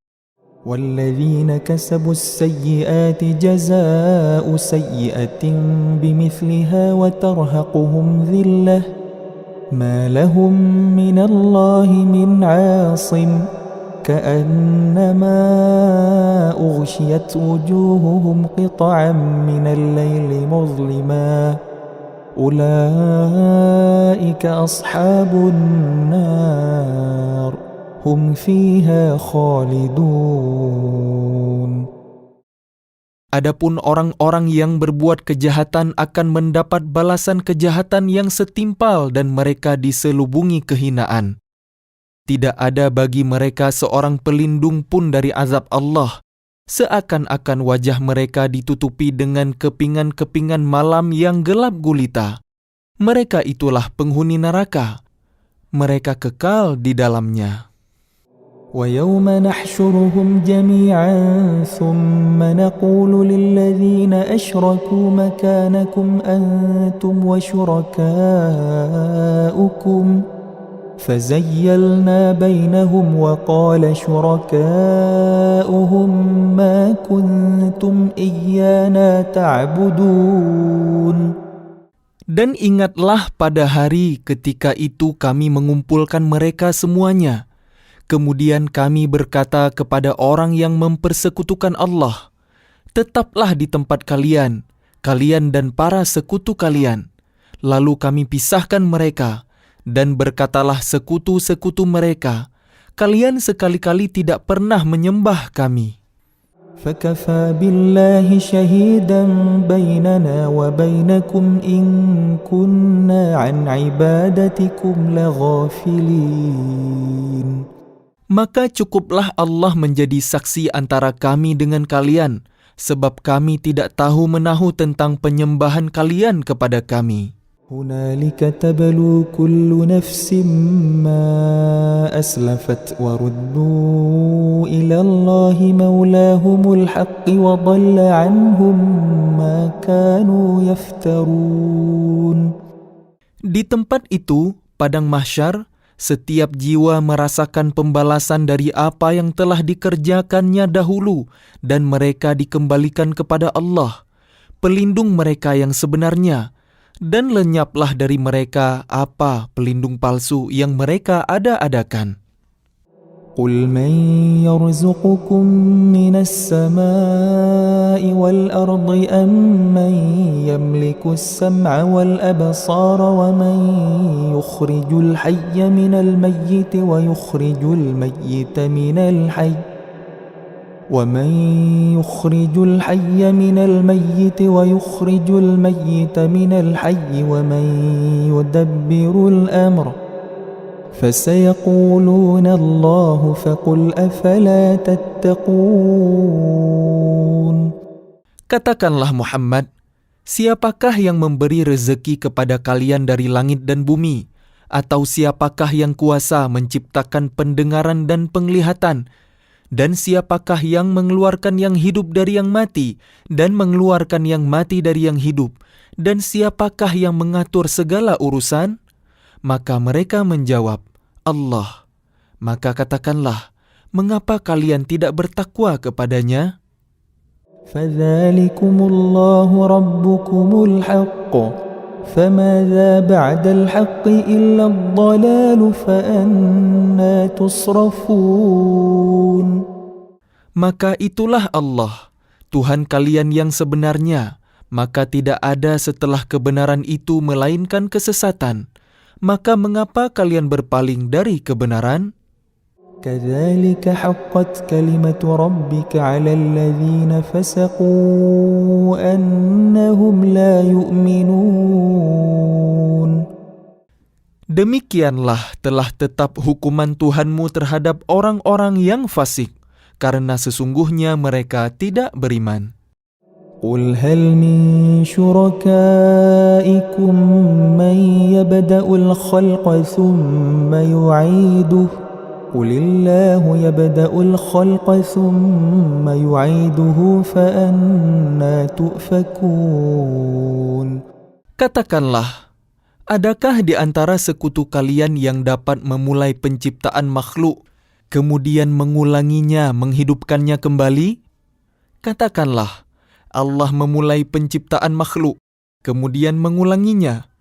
وَالَّذِينَ كَسَبُوا السَّيِّئَاتِ جَزَاءُ سَيِّئَةٍ بِمِثْلِهَا وَتَرْهَقُهُمْ ذِلَّةٌ ما لهم من الله من عاصم كأنما أغشيت وجوههم قطعا من الليل مظلما أولئك أصحاب النار هم فيها خالدون. Adapun orang-orang yang berbuat kejahatan akan mendapat balasan kejahatan yang setimpal dan mereka diselubungi kehinaan. Tidak ada bagi mereka seorang pelindung pun dari azab Allah, seakan-akan wajah mereka ditutupi dengan kepingan-kepingan malam yang gelap gulita. Mereka itulah penghuni neraka. Mereka kekal di dalamnya. وَيَوْمَ نَحْشُرُهُمْ جَمِيعًا ثُمَّ نَقُولُ لِلَّذِينَ أَشْرَكُوا مَكَانَكُمْ أَنْتُمْ وَشُرَكَاؤُكُمْ فَزَيَّلْنَا بَيْنَهُمْ وَقَالَ شُرَكَاؤُهُمْ مَا كُنْتُمْ إِيَّانَا تَعْبُدُونَ. Dan ingatlah pada hari ketika itu kami mengumpulkan mereka semuanya. Kemudian kami berkata kepada orang yang mempersekutukan Allah, tetaplah di tempat kalian, kalian dan para sekutu kalian. Lalu kami pisahkan mereka, dan berkatalah sekutu-sekutu mereka, kalian sekali-kali tidak pernah menyembah kami. فَكَفَى بِاللَّهِ شَهِيدًا بَيْنَنَا وَبَيْنَكُمْ إِن كُنَّا عَنْ عِبَادَتِكُمْ لَغَافِلِينَ. Maka cukuplah Allah menjadi saksi antara kami dengan kalian, sebab kami tidak tahu menahu tentang penyembahan kalian kepada kami. هُنَالِكَ تَبْلُو كُلُّ نَفْسٍ مَا أَسْلَفَتْ وَرُدُّوا إِلَى اللَّهِ مَوْلَاهُمُ الْحَقِّ وَضَلَّ عَنْهُمْ مَا كَانُوا يَفْتَرُونَ. Di tempat itu, padang mahsyar, setiap jiwa merasakan pembalasan dari apa yang telah dikerjakannya dahulu, dan mereka dikembalikan kepada Allah, pelindung mereka yang sebenarnya, dan lenyaplah dari mereka apa pelindung palsu yang mereka ada-adakan. قُلْ مَنْ يَرْزُقُكُمْ مِنَ السَّمَاءِ وَالْأَرْضِ أَمْ مَنْ يَمْلِكُ السَّمْعَ وَالْأَبْصَارَ وَمَنْ يُخْرِجُ الْحَيَّ مِنَ الْمَيِّتِ وَيُخْرِجُ الْمَيِّتَ مِنَ الْحَيِّ وَمَنْ يُخْرِجُ الْحَيَّ مِنَ الْمَيِّتِ وَيُخْرِجُ الْمَيِّتَ مِنَ الْحَيِّ وَمَنْ يُدَبِّرُ الْأَمْرَ فَسَيَقُولُونَ اللَّهُ فَقُلْ أَفَلَا تَتَّقُونَ. Katakanlah Muhammad, siapakah yang memberi rezeki kepada kalian dari langit dan bumi? Atau siapakah yang kuasa menciptakan pendengaran dan penglihatan? Dan siapakah yang mengeluarkan yang hidup dari yang mati, dan mengeluarkan yang mati dari yang hidup? Dan siapakah yang mengatur segala urusan? Maka mereka menjawab, Allah. Maka katakanlah, mengapa kalian tidak bertakwa kepadanya? فَذَلِكُمُ اللَّهُ رَبُّكُمُ الْحَقُّ فَمَاذَا بَعْدَ الْحَقِّ إِلَّا الضَّلَالُ فَأَنَّى تُصْرَفُونَ. Maka itulah Allah, Tuhan kalian yang sebenarnya, maka tidak ada setelah kebenaran itu melainkan kesesatan. Maka mengapa kalian berpaling dari kebenaran? كَذَلِكَ حَقَّتْ كَلِمَةُ رَبِّكَ عَلَى الَّذِينَ فَسَقُوا أَنَّهُمْ لَا يُؤْمِنُونَ. Demikianlah telah tetap hukuman Tuhanmu terhadap orang-orang yang fasik, karena sesungguhnya mereka tidak beriman. قُلْ هَلْ مِنْ شُرَكَائِكُمْ مَنْ يَبْدَأُ الْخَلْقَ ثُمَّ يُعِيدُهُ قُلِ اللَّهُ يَبْدَأُ الْخَلْقَ ثُمَّ يُعِيدُهُ فَأَنَّى تُؤْفَكُونَ. Katakanlah, adakah di antara sekutu kalian yang dapat memulai penciptaan makhluk, kemudian mengulanginya, menghidupkannya kembali? Katakanlah, Allah memulai penciptaan makhluk, kemudian mengulanginya.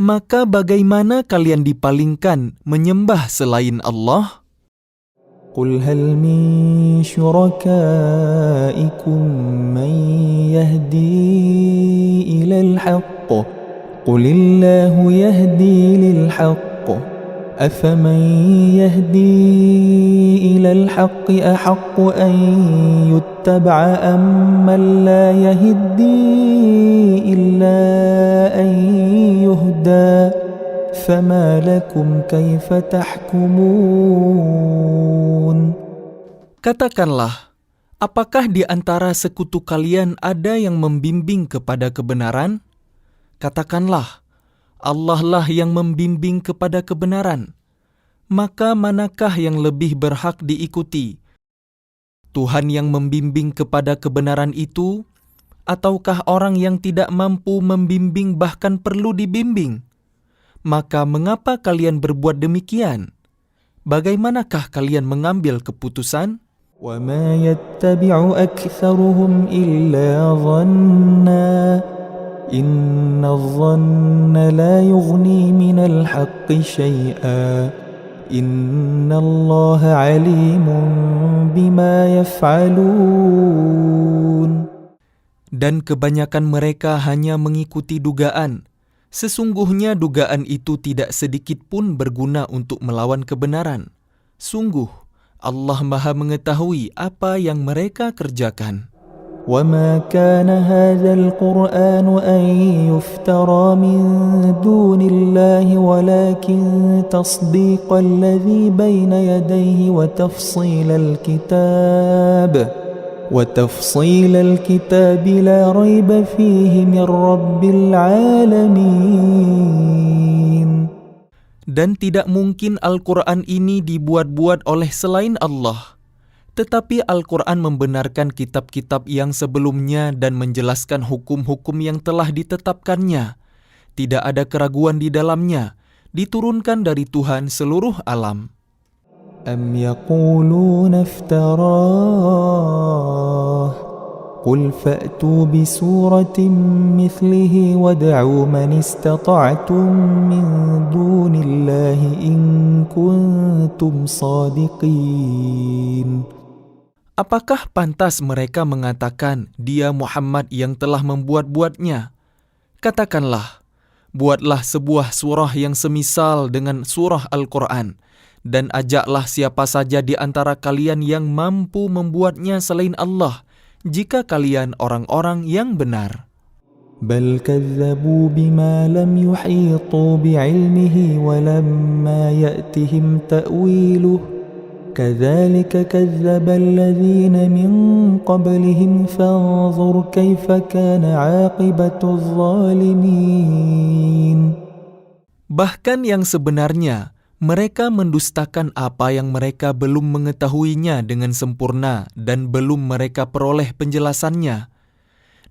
Maka bagaimana kalian dipalingkan menyembah selain Allah? قُلْ هَلْ مِنْ شُرَكَائِكُمْ مَنْ يَهْدِي إِلَى الْحَقِّ قل الله يهدي للحق أفمن يهدي إلى الحق أحق أن يتبع أم من لا يهدي إلا أن يهدى فما لكم كيف تحكمون. Katakanlah, apakah di antara sekutu kalian ada yang membimbing kepada kebenaran? Katakanlah, Allah lah yang membimbing kepada kebenaran. Maka manakah yang lebih berhak diikuti? Tuhan yang membimbing kepada kebenaran itu, ataukah orang yang tidak mampu membimbing bahkan perlu dibimbing? Maka mengapa kalian berbuat demikian? Bagaimanakah kalian mengambil keputusan? وَمَا يَتَّبِعُ أَكْثَرُهُمْ إِلَّا ظَنًّا إِنَّ الظَّنَّ لَا يُغْنِي مِنَ الْحَقِّ شَيْئًا إِنَّ اللَّهَ عَلِيمٌ بِمَا يَفْعَلُونَ. Dan kebanyakan mereka hanya mengikuti dugaan. Sesungguhnya dugaan itu tidak sedikit pun berguna untuk melawan kebenaran. Sungguh, Allah Maha mengetahui apa yang mereka kerjakan. وَمَا كَانَ هَذَا الْقُرْآنُ أَنْ يُفْتَرَى مِنْ دُونِ اللَّهِ وَلَكِنْ تَصْدِيقَ الَّذِي بَيْنَ يَدَيْهِ وَتَفْصِيلَ الْكِتَابِ لَا رَيْبَ فِيهِ مِنْ رَبِّ الْعَالَمِينَ. Dan tidak mungkin Al-Quran ini dibuat-buat oleh selain Allah. Tetapi Al-Quran membenarkan kitab-kitab yang sebelumnya dan menjelaskan hukum-hukum yang telah ditetapkannya. Tidak ada keraguan di dalamnya, diturunkan dari Tuhan seluruh alam. أَمْ يَقُولُونَ افْتَرَاهُ قُلْ فَأْتُوا بِسُورَةٍ مِثْلِهِ وَادْعُوا مَنِ اسْتَطَعْتُم مِّن دُونِ اللَّهِ إِن كُنتُمْ صَادِقِينَ. Apakah pantas mereka mengatakan dia Muhammad yang telah membuat-buatnya? Katakanlah, buatlah sebuah surah yang semisal dengan surah Al-Quran, dan ajaklah siapa saja di antara kalian yang mampu membuatnya selain Allah, jika kalian orang-orang yang benar. بل كذبوا بما لم يحيطوا بعلمه ولما يأتهم تأويله كذلك كذب الذين من قبلهم فانظر كيف كان عاقبة الظالمين. Bahkan yang sebenarnya, mereka mendustakan apa yang mereka belum mengetahuinya dengan sempurna dan belum mereka peroleh penjelasannya.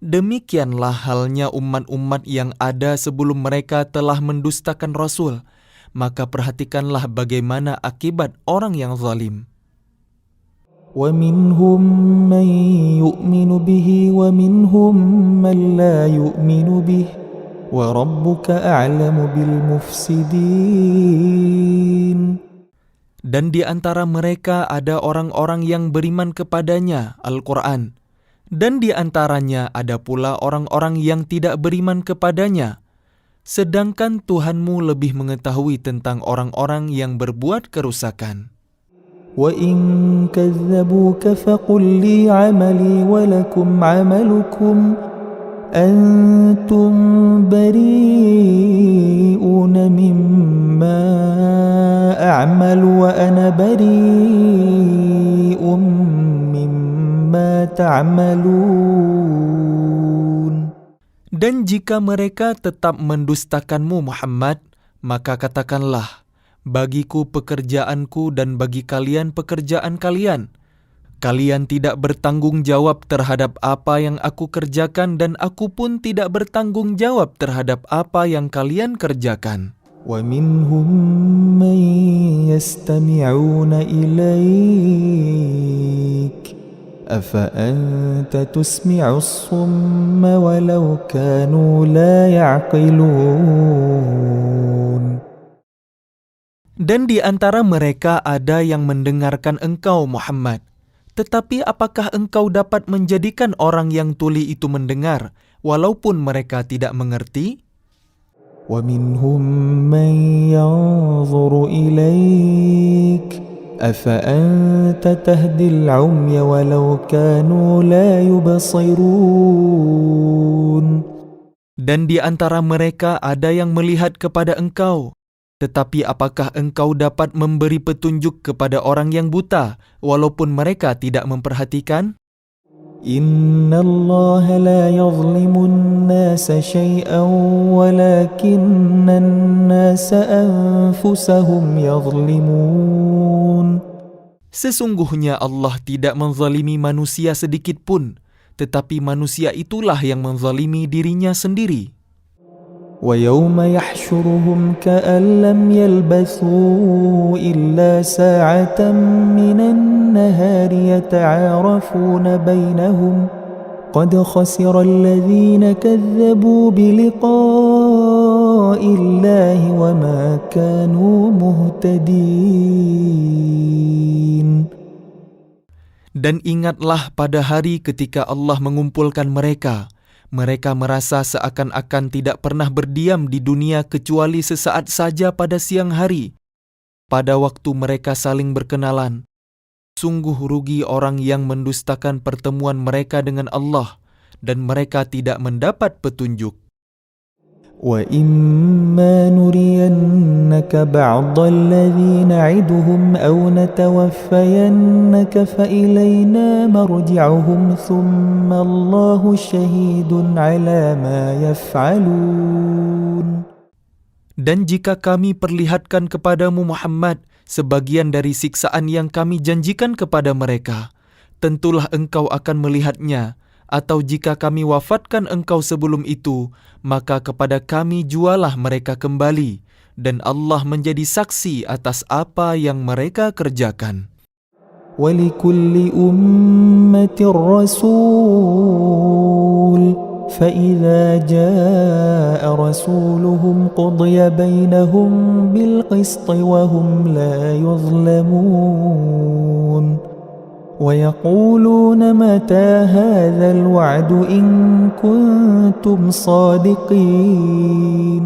Demikianlah halnya umat-umat yang ada sebelum mereka telah mendustakan Rasul. Maka perhatikanlah bagaimana akibat orang yang zalim. وَمِنْهُمْ مَنْ يُؤْمِنُ بِهِ وَمِنْهُمْ مَنْ لَا يُؤْمِنُ بِهِ وَرَبُّكَ أَعْلَمُ بِالْمُفْسِدِينَ. Dan di antara mereka ada orang-orang yang beriman kepadanya, Al-Quran. Dan di antaranya ada pula orang-orang yang tidak beriman kepadanya. Sedangkan Tuhanmu lebih mengetahui tentang orang-orang yang berbuat kerusakan. وَإِن كَذَّبُوكَ فَقُلْ لِي عَمَلِي وَلَكُمْ عَمَلُكُمْ أَنْتُمْ بَرِيئُونَ مِمَّا أَعْمَلُ وَأَنَا بَرِيءٌ مِّمَّا تَعْمَلُونَ. Dan jika mereka tetap mendustakanmu Muhammad, maka katakanlah, bagiku pekerjaanku dan bagi kalian pekerjaan kalian. Kalian tidak bertanggung jawab terhadap apa yang aku kerjakan dan aku pun tidak bertanggung jawab terhadap apa yang kalian kerjakan. وَمِنْهُمْ مَنْ يَسْتَمِعُونَ إِلَيْكَ أَفَأَنْتَ تُسْمِعُ الصُّمَّ وَلَوْ كَانُوا لَا يَعْقِلُونَ. Dan di antara mereka ada yang mendengarkan engkau Muhammad. Tetapi apakah engkau dapat menjadikan orang yang tuli itu mendengar, walaupun mereka tidak mengerti? ومنهم من ينظر إليك أفأنت تهدي العمي ولو كانوا لا يبصرون. Dan di antara mereka ada yang melihat kepada engkau. Tetapi apakah engkau dapat memberi petunjuk kepada orang yang buta, walaupun mereka tidak memperhatikan? Inna Allah la yazlimun nasa syai'an walakinna nasa anfusahum yazlimun. Sesungguhnya Allah tidak menzalimi manusia sedikit pun, tetapi manusia itulah yang menzalimi dirinya sendiri. وَيَوْمَ يَحْشُرُهُمْ كَأَن لَّمْ يَلْبَثُوا إِلَّا سَاعَةً مِّنَ النَّهَارِ يَتَعَارَفُونَ بَيْنَهُمْ قَدْ خَسِرَ الَّذِينَ كَذَّبُوا بِلِقَاءِ اللَّهِ وَمَا كَانُوا مُهْتَدِينَ. Dan ingatlah pada hari ketika Allah mengumpulkan mereka. Mereka merasa seakan-akan tidak pernah berdiam di dunia kecuali sesaat saja pada siang hari. Pada waktu mereka saling berkenalan, sungguh rugi orang yang mendustakan pertemuan mereka dengan Allah dan mereka tidak mendapat petunjuk. وَإِمَّا نُرِيَنَّكَ بَعْضَ الَّذِي نَعِدُهُمْ أَوْ نَتَوَفَّيَنَّكَ فَإِلَيْنَا مَرْجِعُهُمْ ثُمَّ اللَّهُ شَهِيدٌ عَلَى مَا يَفْعَلُونَ. Dan jika kami perlihatkan kepadamu Muhammad sebagian dari siksaan yang kami janjikan kepada mereka, tentulah engkau akan melihatnya. Atau jika kami wafatkan engkau sebelum itu, maka kepada kami jualah mereka kembali, dan Allah menjadi saksi atas apa yang mereka kerjakan. وَلِكُلِّ أُمَّةٍ رَسُولٌ فَإِذَا جَاءَ رَسُولُهُمْ قُضِيَ بَيْنَهُمْ بِالْقِسْطِ وَهُمْ لَا يُظْلَمُونَ. وَيَقُولُونَ مَتَى هَذَا الْوَعْدُ إِن كُنتُمْ صَادِقِينَ.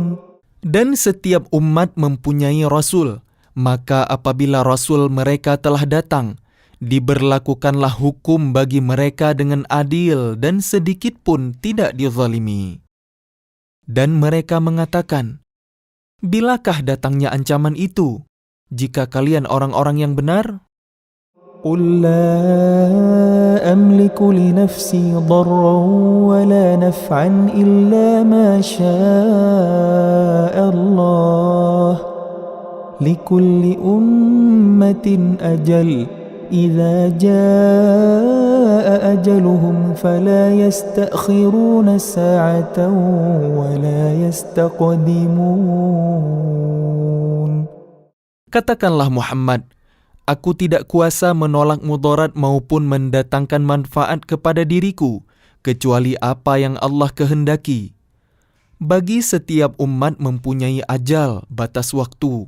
Dan setiap umat mempunyai rasul, maka apabila rasul mereka telah datang, diberlakukanlah hukum bagi mereka dengan adil dan sedikit pun tidak dizalimi. Dan mereka mengatakan, bilakah datangnya ancaman itu? Jika kalian orang-orang yang benar, قُل لَّا أَمْلِكُ لِنَفْسِي ضَرًّا وَلَا نَفْعًا إِلَّا مَا شَاءَ اللَّهُ لِكُلِّ أُمَّةٍ أَجَلٌ إِذَا جَاءَ أَجَلُهُمْ فَلَا يَسْتَأْخِرُونَ سَاعَةً وَلَا يَسْتَقْدِمُونَ. katakanlah Muhammad, aku tidak kuasa menolak mudarat maupun mendatangkan manfaat kepada diriku, kecuali apa yang Allah kehendaki. Bagi setiap umat mempunyai ajal, batas waktu.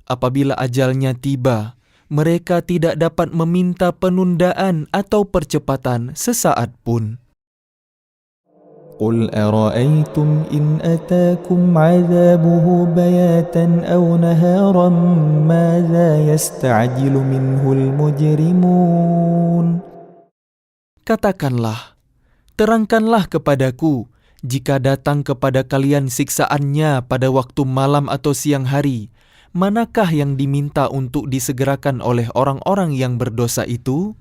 Apabila ajalnya tiba, mereka tidak dapat meminta penundaan atau percepatan sesaat pun. قُلْ أَرَأَيْتُمْ إِنْ أَتَاكُمْ عَذَابُهُ بَيَاتًا أَوْ نَهَارًا مَاذَا يَسْتَعْجِلُ مِنْهُ الْمُجْرِمُونَ. Katakanlah, terangkanlah kepadaku, jika datang kepada kalian siksaannya pada waktu malam atau siang hari, manakah yang diminta untuk disegerakan oleh orang-orang yang berdosa itu?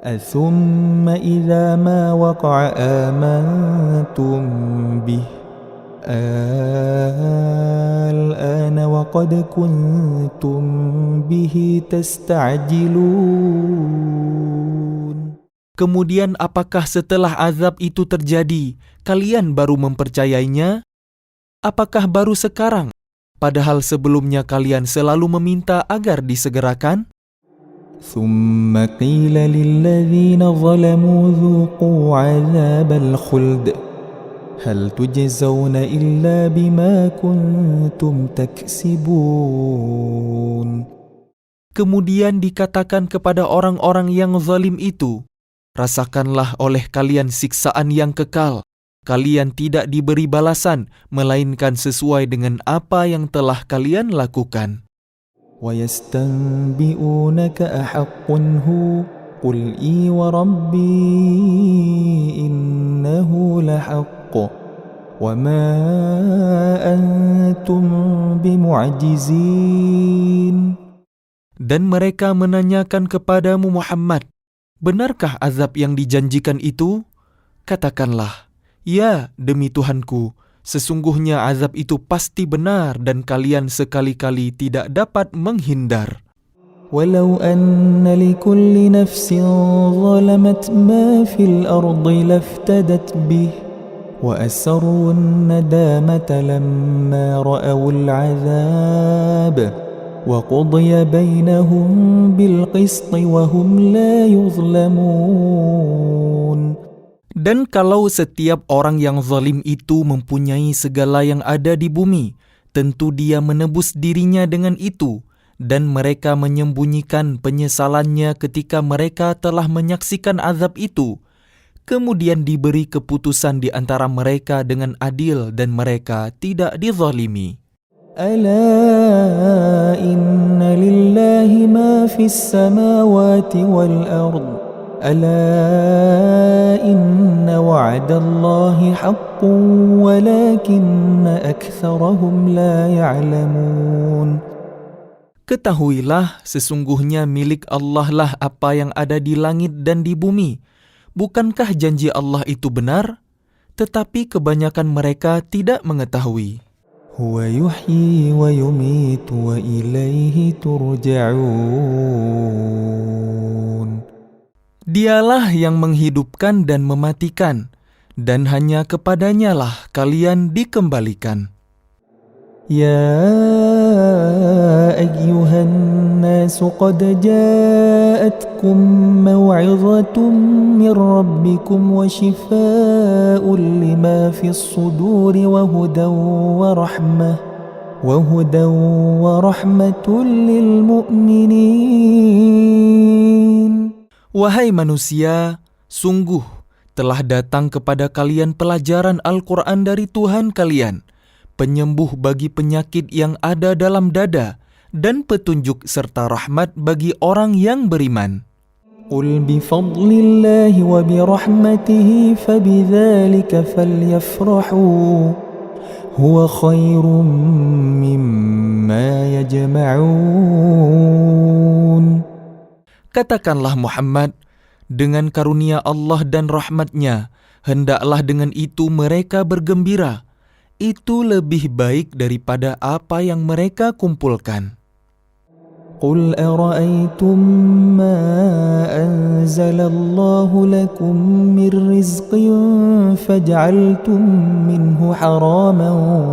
أَثُمَّ إِذَا مَا وَقَعَ آمَنْتُمْ بِهِ الْآنَ وَقَدْ كُنْتُمْ بِهِ تَسْتَعْجِلُونَ. Kemudian apakah setelah azab itu terjadi, kalian baru mempercayainya? Apakah baru sekarang, padahal sebelumnya kalian selalu meminta agar disegerakan? ثُمَّ قِيلَ لِلَّذِينَ ظَلَمُوا ذُوقُوا عَذَابَ الْخُلْدِ هَلْ تُجْزَوْنَ إِلَّا بِمَا كُنْتُمْ تَكْسِبُونَ. Kemudian dikatakan kepada orang-orang yang zalim itu, rasakanlah oleh kalian siksaan yang kekal, kalian tidak diberi balasan, melainkan sesuai dengan apa yang telah kalian lakukan. وَيَسْتَنْبِئُونَكَ أَحَقٌّ هُوَ قُلْ إِي وَرَبِّي إِنَّهُ لَحَقٌّ وَمَا أَنْتُمْ بِمُعْجِزِينَ. Dan mereka menanyakan kepadamu Muhammad, benarkah azab yang dijanjikan itu? Katakanlah, ya demi Tuhanku, sesungguhnya azab itu pasti benar dan kalian sekali-kali tidak dapat menghindar. وَلَوْ أَنَّ لِكُلِّ نَفْسٍ ظَلَمَتْ مَا فِي الْأَرْضِ لَافْتَدَتْ بِهِ وَأَسَرُّوا النَّدَامَةَ لَمَّا رَأَوُا الْعَذَابَ وَقُضِيَ بَيْنَهُم بِالْقِسْطِ وَهُمْ لَا يُظْلَمُونَ. Dan kalau setiap orang yang zalim itu mempunyai segala yang ada di bumi, tentu dia menebus dirinya dengan itu, dan mereka menyembunyikan penyesalannya ketika mereka telah menyaksikan azab itu. Kemudian diberi keputusan di antara mereka dengan adil dan mereka tidak dizalimi. ألا إن لله ما في السماوات والأرض ألا إن وعد الله حق ولكن أكثرهم لا يعلمون. Ketahuilah, sesungguhnya milik Allah lah apa yang ada di langit dan di bumi. Bukankah janji Allah itu benar? Tetapi kebanyakan mereka tidak mengetahui. هو يحيي ويميت وإليه ترجعون. Dialah yang menghidupkan dan mematikan, dan hanya kepadanya lah kalian dikembalikan. يا أيها الناس قد جاءتكم موعظة من ربكم وشفاء لما في الصدور وهدى ورحمة للمؤمنين. Wahai manusia, sungguh telah datang kepada kalian pelajaran Al-Quran dari Tuhan kalian, penyembuh bagi penyakit yang ada dalam dada, dan petunjuk serta rahmat bagi orang yang beriman. قُلْ بِفَضْلِ اللَّهِ وَبِرَحْمَتِهِ فَبِذَلِكَ فَلْيَفْرَحُوا هُوَ خَيْرٌ مِّمَّا يَجْمَعُونَ. Katakanlah Muhammad, dengan karunia Allah dan rahmatnya, hendaklah dengan itu mereka bergembira. Itu lebih baik daripada apa yang mereka kumpulkan. قُلْ أَرَأَيْتُمْ مَا أَنزَلَ اللَّهُ لَكُمْ مِنْ رِزْقٍ فَجَعَلْتُمْ مِنْهُ حَرَامًا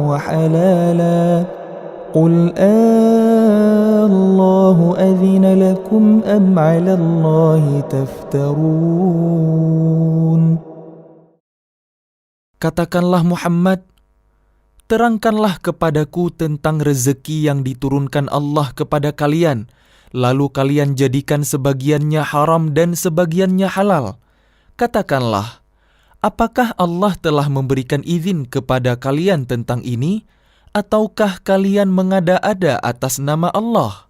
وَحَلَالًا قُلْ اللَّهُ أَذِنَ لَكُمْ أَمْ عَلَى اللَّهِ تَفْتَرُونَ. Katakanlah Muhammad, terangkanlah kepadaku tentang rezeki yang diturunkan Allah kepada kalian, lalu kalian jadikan sebagiannya haram dan sebagiannya halal. Katakanlah, apakah Allah telah memberikan izin kepada kalian tentang ini, ataukah kalian mengada-ada atas nama Allah?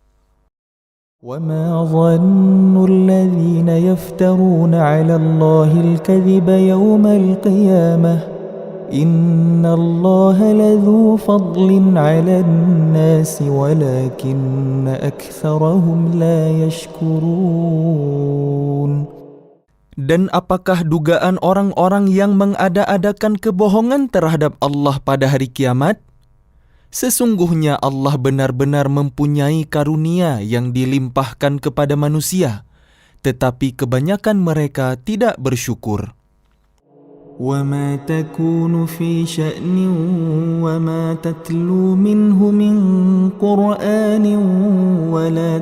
وَمَا ظَنُّ الَّذِينَ يَفْتَرُونَ عَلَى اللَّهِ الْكَذِبَ يَوْمَ الْقِيَامَةِ إِنَّ اللَّهَ لَذُو فَضْلٍ عَلَى النَّاسِ وَلَكِنَّ أَكْثَرَهُمْ لَا يَشْكُرُونَ. Dan apakah dugaan orang-orang yang mengada-adakan kebohongan terhadap Allah pada hari kiamat? Sesungguhnya Allah benar-benar mempunyai karunia yang dilimpahkan kepada manusia, tetapi kebanyakan mereka tidak bersyukur. وَمَا تَكُونُ فِي شَأْنٍ وَمَا تَتْلُو مِنْهُ مِنْ قُرْآنٍ وَلَا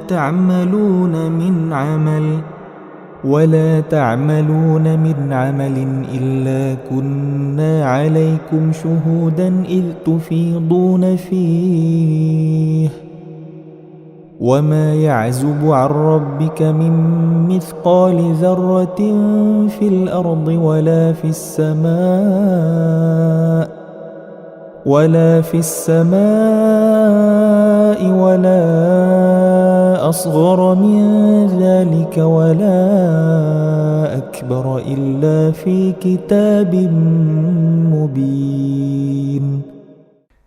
تَعْمَلُونَ مِنْ عَمَلٍ إِلَّا كُنَّا عَلَيْكُمْ شُهُودًا إِذْ تُفِيضُونَ فِيهِ وما يعزب عن ربك من مثقال ذرة في الأرض ولا في السماء ولا أصغر من ذلك ولا أكبر إلا في كتاب مبين.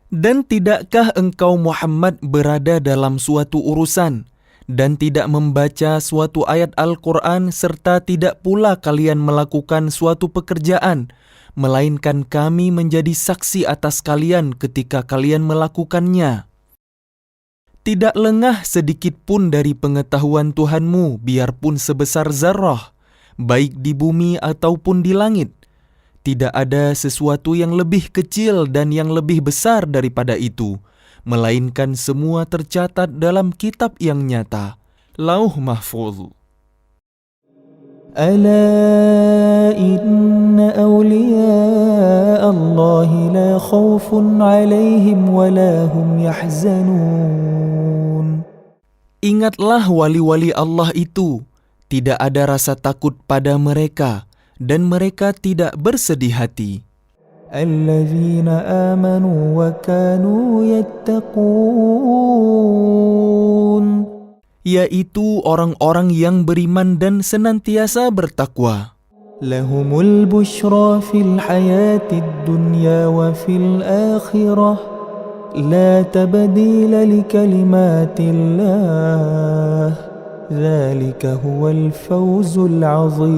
Dan tidakkah engkau Muhammad berada dalam suatu urusan dan tidak membaca suatu ayat Al-Quran serta tidak pula kalian melakukan suatu pekerjaan, melainkan kami menjadi saksi atas kalian ketika kalian melakukannya. Tidak lengah sedikit pun dari pengetahuan Tuhanmu biarpun sebesar zarrah, baik di bumi ataupun di langit. Tidak ada sesuatu yang lebih kecil dan yang lebih besar daripada itu, melainkan semua tercatat dalam kitab yang nyata, Lauh Mahfuz. Ala inna awliya Allah la khawfun alaihim wa la hum yahzanun. Ingatlah wali-wali Allah itu, tidak ada rasa takut pada mereka, dan mereka tidak bersedih hati. Alladzina amanu wa kanu yattaqun. Yaitu orang-orang yang beriman dan senantiasa bertakwa. Lahumul bushra fil hayatid dunya wa fil akhirah. La tabdila li kalimatillah. Dzalika huwal fawzul azim.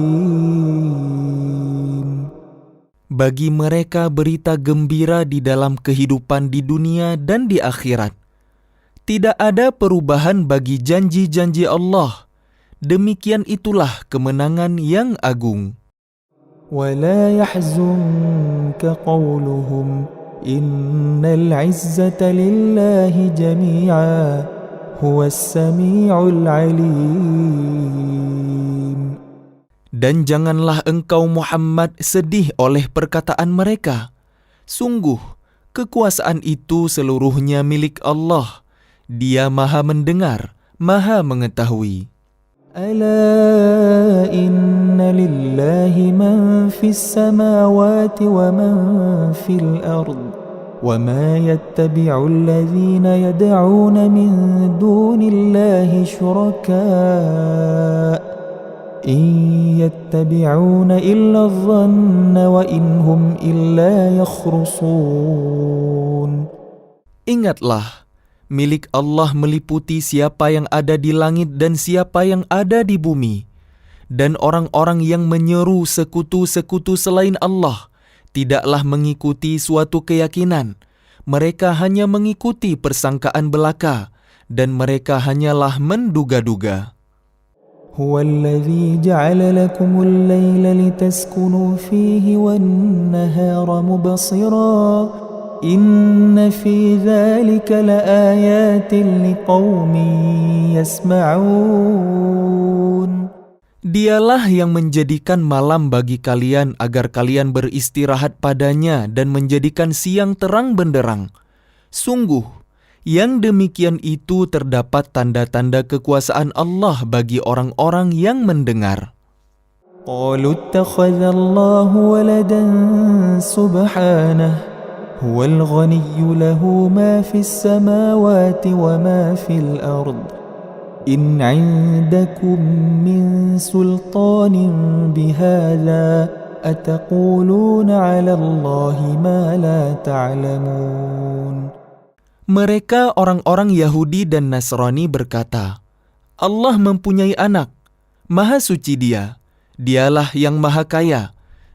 Bagi mereka berita gembira di dalam kehidupan di dunia dan di akhirat. Tidak ada perubahan bagi janji-janji Allah. Demikian itulah kemenangan yang agung. وَلَا يَحْزُنكَ قَوْلُهُمْ إِنَّ الْعِزَّةَ لِلَّهِ جَمِيعًا هُوَ السَّمِيعُ الْعَلِيمُ. Dan janganlah engkau Muhammad sedih oleh perkataan mereka. Sungguh, kekuasaan itu seluruhnya milik Allah. Dia Maha mendengar, Maha mengetahui. Ala inna lillahi man fis samawati wa man fil ard wa ma yattabi'u alladhina yad'una min dunillahi syuraka in yattabi'una illa adh-dhanna wa inhum illa yakhrusun. Ingatlah, milik Allah meliputi siapa yang ada di langit dan siapa yang ada di bumi. Dan orang-orang yang menyeru sekutu-sekutu selain Allah tidaklah mengikuti suatu keyakinan. Mereka hanya mengikuti persangkaan belaka dan mereka hanyalah menduga-duga. Huwallazi ja'ala lakumul layla litaskunu fihi wan nahara mubsira. Inna fi dzalika laayatin liqaumin yasma'un. Dialah yang menjadikan malam bagi kalian agar kalian beristirahat padanya dan menjadikan siang terang benderang. Sungguh, yang demikian itu terdapat tanda-tanda kekuasaan Allah bagi orang-orang yang mendengar. Qalu ittakhadhallahu waladan subhanahu. هو الغني له ما في السماوات وما في الأرض إن عندكم من سلطان بهذا أتقولون على الله ما لا تعلمون. Mereka orang-orang Yahudi dan Nasrani berkata, Allah mempunyai anak, Maha Suci Dia, Dialah yang Maha Kaya.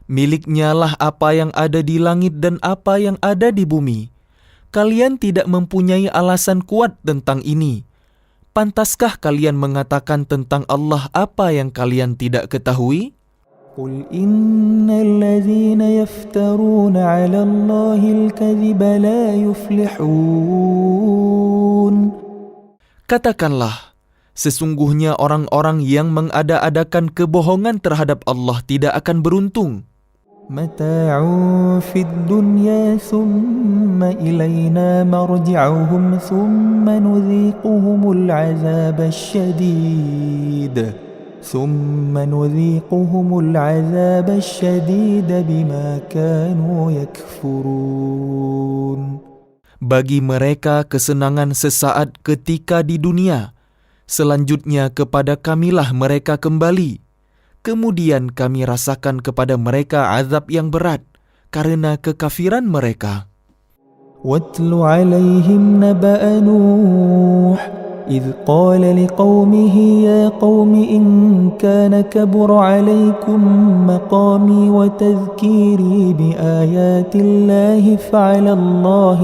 Miliknya lah apa yang ada di langit dan apa yang ada di bumi. Kalian tidak mempunyai alasan kuat tentang ini. Pantaskah kalian mengatakan tentang Allah apa yang kalian tidak ketahui? Qul innal ladzina yaftaruna 'ala Allahil kadhiba la yuflihun. Katakanlah, sesungguhnya orang-orang yang mengada-adakan kebohongan terhadap Allah tidak akan beruntung. متاع في الدنيا ثم إلينا مرجعهم ثم نذيقهم العذاب الشديد بما كانوا يكفرون. Bagi mereka kesenangan sesaat ketika di dunia, selanjutnya kepada kamilah mereka kembali. Kemudian kami rasakan kepada mereka azab yang berat karena kekafiran mereka. وَاتْلُ عَلَيْهِمْ نَبَأَ نُوحٍ إِذْ قَالَ لِقَوْمِهِ يَا قَوْمِ إِنْ كَانَ كَبُرَ عَلَيْكُمْ مَقَامِي وَتَذْكِيرِي بِآيَاتِ اللَّهِ فَعَلَى اللَّهِ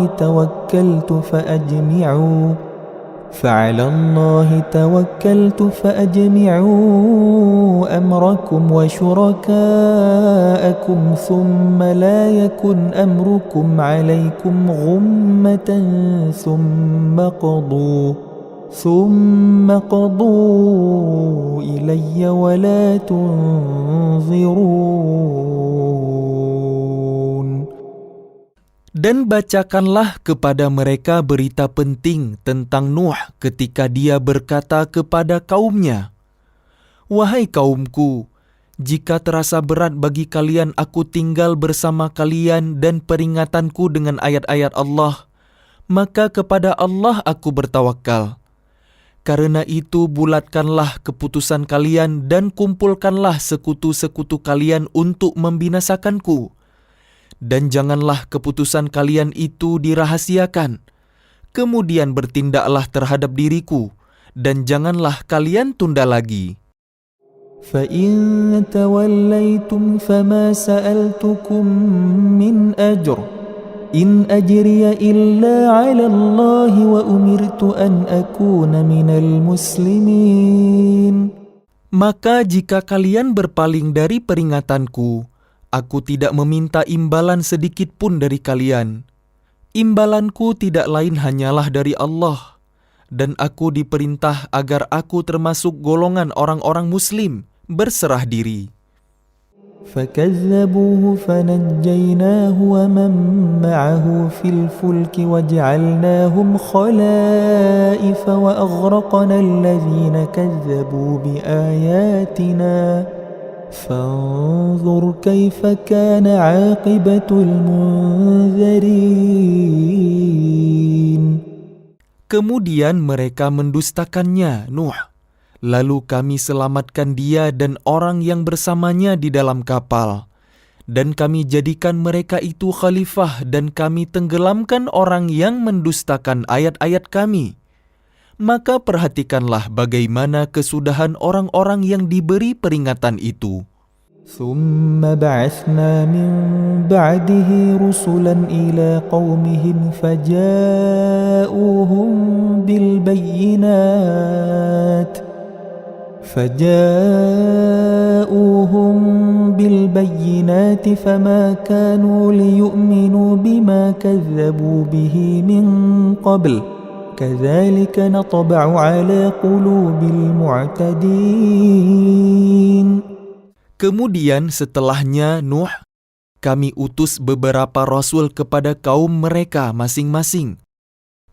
توكلت فأجمعوا أمركم وشركاءكم ثم لا يكن أمركم عليكم غمة ثم قضوا إلي ولا تنظرون. Dan bacakanlah kepada mereka berita penting tentang Nuh ketika dia berkata kepada kaumnya, "Wahai kaumku, jika terasa berat bagi kalian aku tinggal bersama kalian dan peringatanku dengan ayat-ayat Allah, maka kepada Allah aku bertawakal. Karena itu bulatkanlah keputusan kalian dan kumpulkanlah sekutu-sekutu kalian untuk membinasakanku. Dan janganlah keputusan kalian itu dirahasiakan. Kemudian bertindaklah terhadap diriku, dan janganlah kalian tunda lagi. فَإِن تَوَلَّيْتُمْ فَمَا سَأَلْتُكُمْ مِنْ أَجْرٍ إِنْ أَجْرِيَ إِلَّا عَلَى اللَّهِ وَأُمِرْتُ أَنْ أَكُونَ مِنَ الْمُسْلِمِينَ. Maka jika kalian berpaling dari peringatanku, aku tidak meminta imbalan sedikit pun dari kalian. Imbalanku tidak lain hanyalah dari Allah, dan aku diperintah agar aku termasuk golongan orang-orang Muslim berserah diri. فَكَذَّبُوهُ فَنَجَّيْنَاهُ وَمَن مَّعَهُ فِي الْفُلْكِ وَجَعَلْنَاهُمْ خَلَائِفَ وَأَغْرَقْنَا الَّذِينَ كَذَّبُوا بِآيَاتِنَا فانظر كيف كان عاقبة المنذرين. Kemudian mereka mendustakannya, Nuh. Lalu kami selamatkan dia dan orang yang bersamanya di dalam kapal. Dan kami jadikan mereka itu khalifah dan kami tenggelamkan orang yang mendustakan ayat-ayat kami. Maka perhatikanlah bagaimana kesudahan orang-orang yang diberi peringatan itu. ثُمَّ بَعَثْنَا مِن بَعْدِهِ رُسُلًا إِلَى قَوْمِهِمْ فَجَاءُوهُم بِالْبَيِّنَاتِ فَمَا كَانُوا لِيُؤْمِنُوا بِمَا كَذَّبُوا بِهِ مِن قَبْلُ كَذَلِكَ نَطْبَعُ عَلَى قُلُوبِ الْمُعْتَدِينَ. Kemudian setelahnya Nuh, kami utus beberapa rasul kepada kaum mereka masing-masing.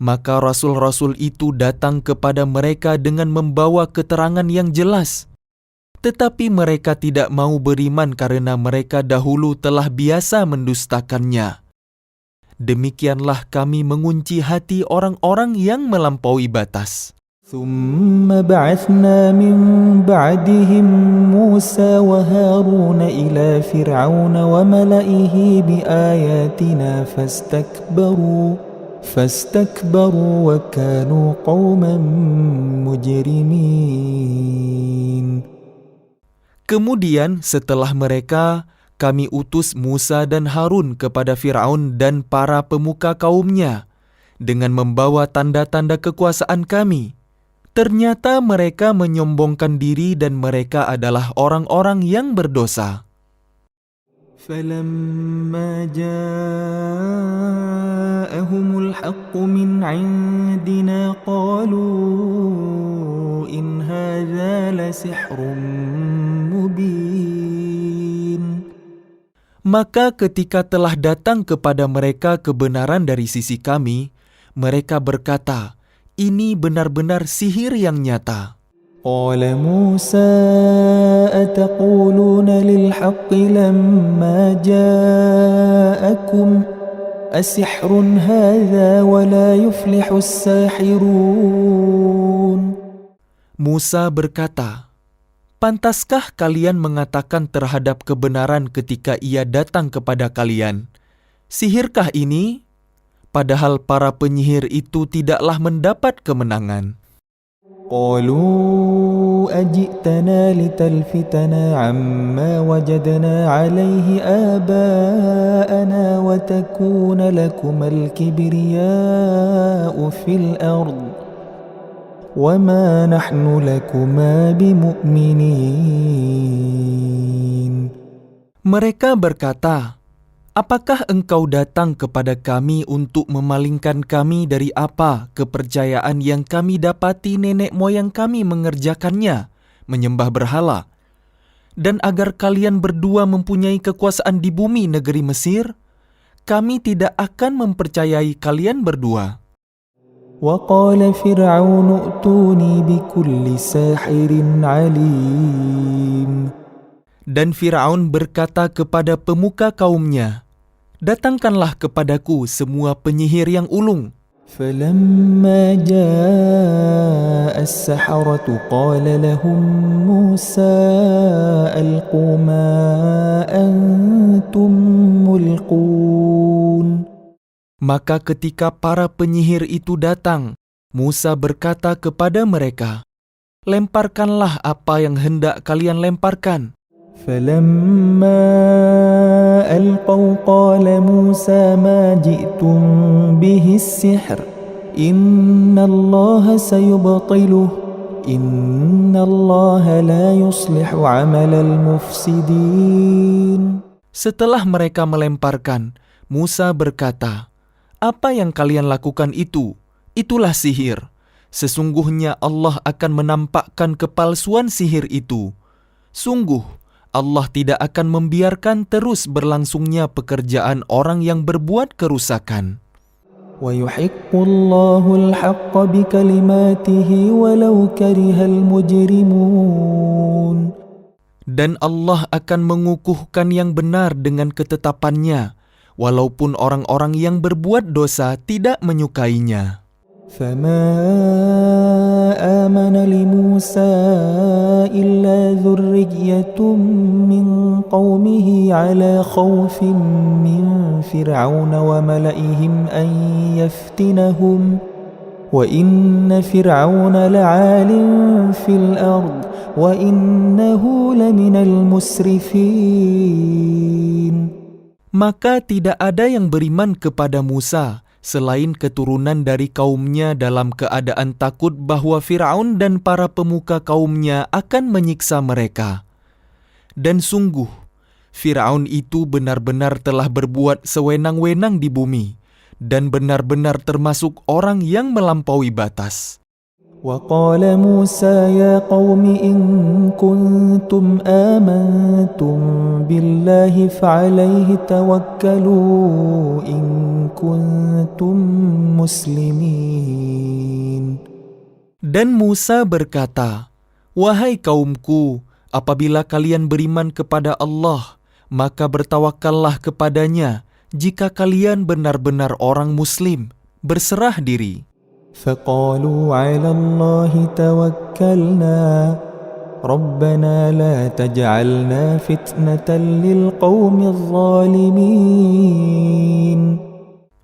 Maka rasul-rasul itu datang kepada mereka dengan membawa keterangan yang jelas. Tetapi mereka tidak mau beriman karena mereka dahulu telah biasa mendustakannya. Demikianlah kami mengunci hati orang-orang yang melampaui batas. ثُمَّ بَعَثْنَا مِن بَعْدِهِم مُوسَى وَهَارُونَ إِلَى فِرْعَوْنَ وَمَلَئِهِ بِآيَاتِنَا فَاسْتَكْبَرُوا وَكَانُوا قَوْمًا مُجْرِمِينَ. Kemudian setelah mereka, kami utus Musa dan Harun kepada Fir'aun dan para pemuka kaumnya dengan membawa tanda-tanda kekuasaan kami. Ternyata mereka menyombongkan diri dan mereka adalah orang-orang yang berdosa. فَلَمَّا جَاءَهُمُ الْحَقُّ مِنْ عِنْدِنَا قَالُوا إِنْ هَذَا لَسِحْرٌ مُبِينٌ. Maka ketika telah datang kepada mereka kebenaran dari sisi kami, mereka berkata, ini benar-benar sihir yang nyata. قال موسى أتقولون للحق لما جاءكم أسحر هذا ولا يفلح الساحرون. Musa berkata, pantaskah kalian mengatakan terhadap kebenaran ketika ia datang kepada kalian, sihirkah ini? Padahal para penyihir itu tidaklah mendapat kemenangan. قالوا أجئتنا لتلفتنا عما وجدنا عليه آباءنا وتكون لكما الكبرياء في الأرض وما نحن لكما بمؤمنين. Mereka berkata, apakah engkau datang kepada kami untuk memalingkan kami dari apa kepercayaan yang kami dapati nenek moyang kami mengerjakannya, menyembah berhala? Dan agar kalian berdua mempunyai kekuasaan di bumi negeri Mesir, kami tidak akan mempercayai kalian berdua. وقال فرعون ائتوني بكل ساحر عليم. Dan Firaun berkata kepada pemuka kaumnya, datangkanlah kepadaku semua penyihir yang ulung. فلما جاء السحرة قال لهم موسى ألقوا ما أنتم ملقون. Maka ketika para penyihir itu datang, Musa berkata kepada mereka, lemparkanlah apa yang hendak kalian lemparkan. فلما ألقوا قال موسى ما جئتم به السحر إن الله سيبطله إن الله لا يصلح عمل المفسدين. Setelah mereka melemparkan, Musa berkata, apa yang kalian lakukan itu, itulah sihir. Sesungguhnya Allah akan menampakkan kepalsuan sihir itu. Sungguh, Allah tidak akan membiarkan terus berlangsungnya pekerjaan orang yang berbuat kerusakan. وَيُحِقُّ اللَّهُ الْحَقَّ بِكَلِمَاتِهِ وَلَوْ كَرِهَ الْمُجْرِمُونَ. Dan Allah akan mengukuhkan yang benar dengan ketetapannya, walaupun orang-orang yang berbuat dosa tidak menyukainya. فَمَا آمَنَ لِمُوسَى إِلَّا ذُرِّيَّةٌ مِّن قَوْمِهِ عَلَى خَوْفٍ مِّن فِرْعَوْنَ وَمَلَئِهِمْ أَن يَفْتِنَهُمْ وَإِنَّ فِرْعَوْنَ لَعَالٍ فِي الْأَرْضِ وَإِنَّهُ لَمِنَ الْمُسْرِفِينَ. Maka tidak ada yang beriman kepada Musa selain keturunan dari kaumnya dalam keadaan takut bahwa Firaun dan para pemuka kaumnya akan menyiksa mereka. Dan sungguh, Firaun itu benar-benar telah berbuat sewenang-wenang di bumi dan benar-benar termasuk orang yang melampaui batas. وقال موسى يا قوم إن كنتم آمنتم بالله فعليه توكلوا إن كنتم مسلمين. Dan Musa berkata, wahai kaumku, apabila kalian beriman kepada Allah, maka bertawakallah kepadanya jika kalian benar-benar orang Muslim, berserah diri. فقالوا على الله توكلنا ربنا لا تجعلنا فتنة للقوم الظالمين.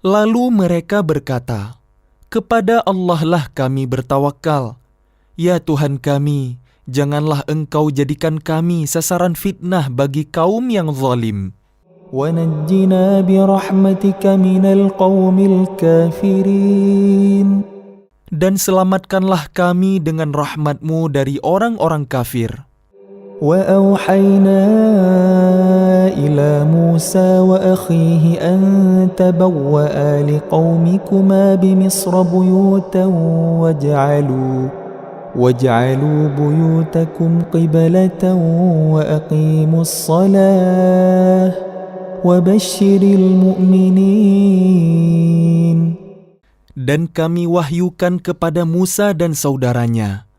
Lalu mereka berkata, kepada Allah lah kami bertawakal. Ya Tuhan kami, janganlah Engkau jadikan kami sasaran fitnah bagi kaum yang zalim. وَنَجِّنَا بِرَحْمَتِكَ مِنَ الْقَوْمِ الْكَافِرِينَ. Dan selamatkanlah kami dengan rahmat-Mu dari orang-orang kafir. وَأَوْحَيْنَا إِلَى مُوسَى وَأَخِيهِ أَن تَبَوَّآ لِقَوْمِكُمَا بِمِصْرَ بُيُوتًا وَاجْعَلُوا بُيُوتَكُمْ قِبْلَةً وَأَقِيمُوا الصَّلَاةَ وبشر المؤمنين. Dan kami wahyukan kepada Musa dan saudaranya,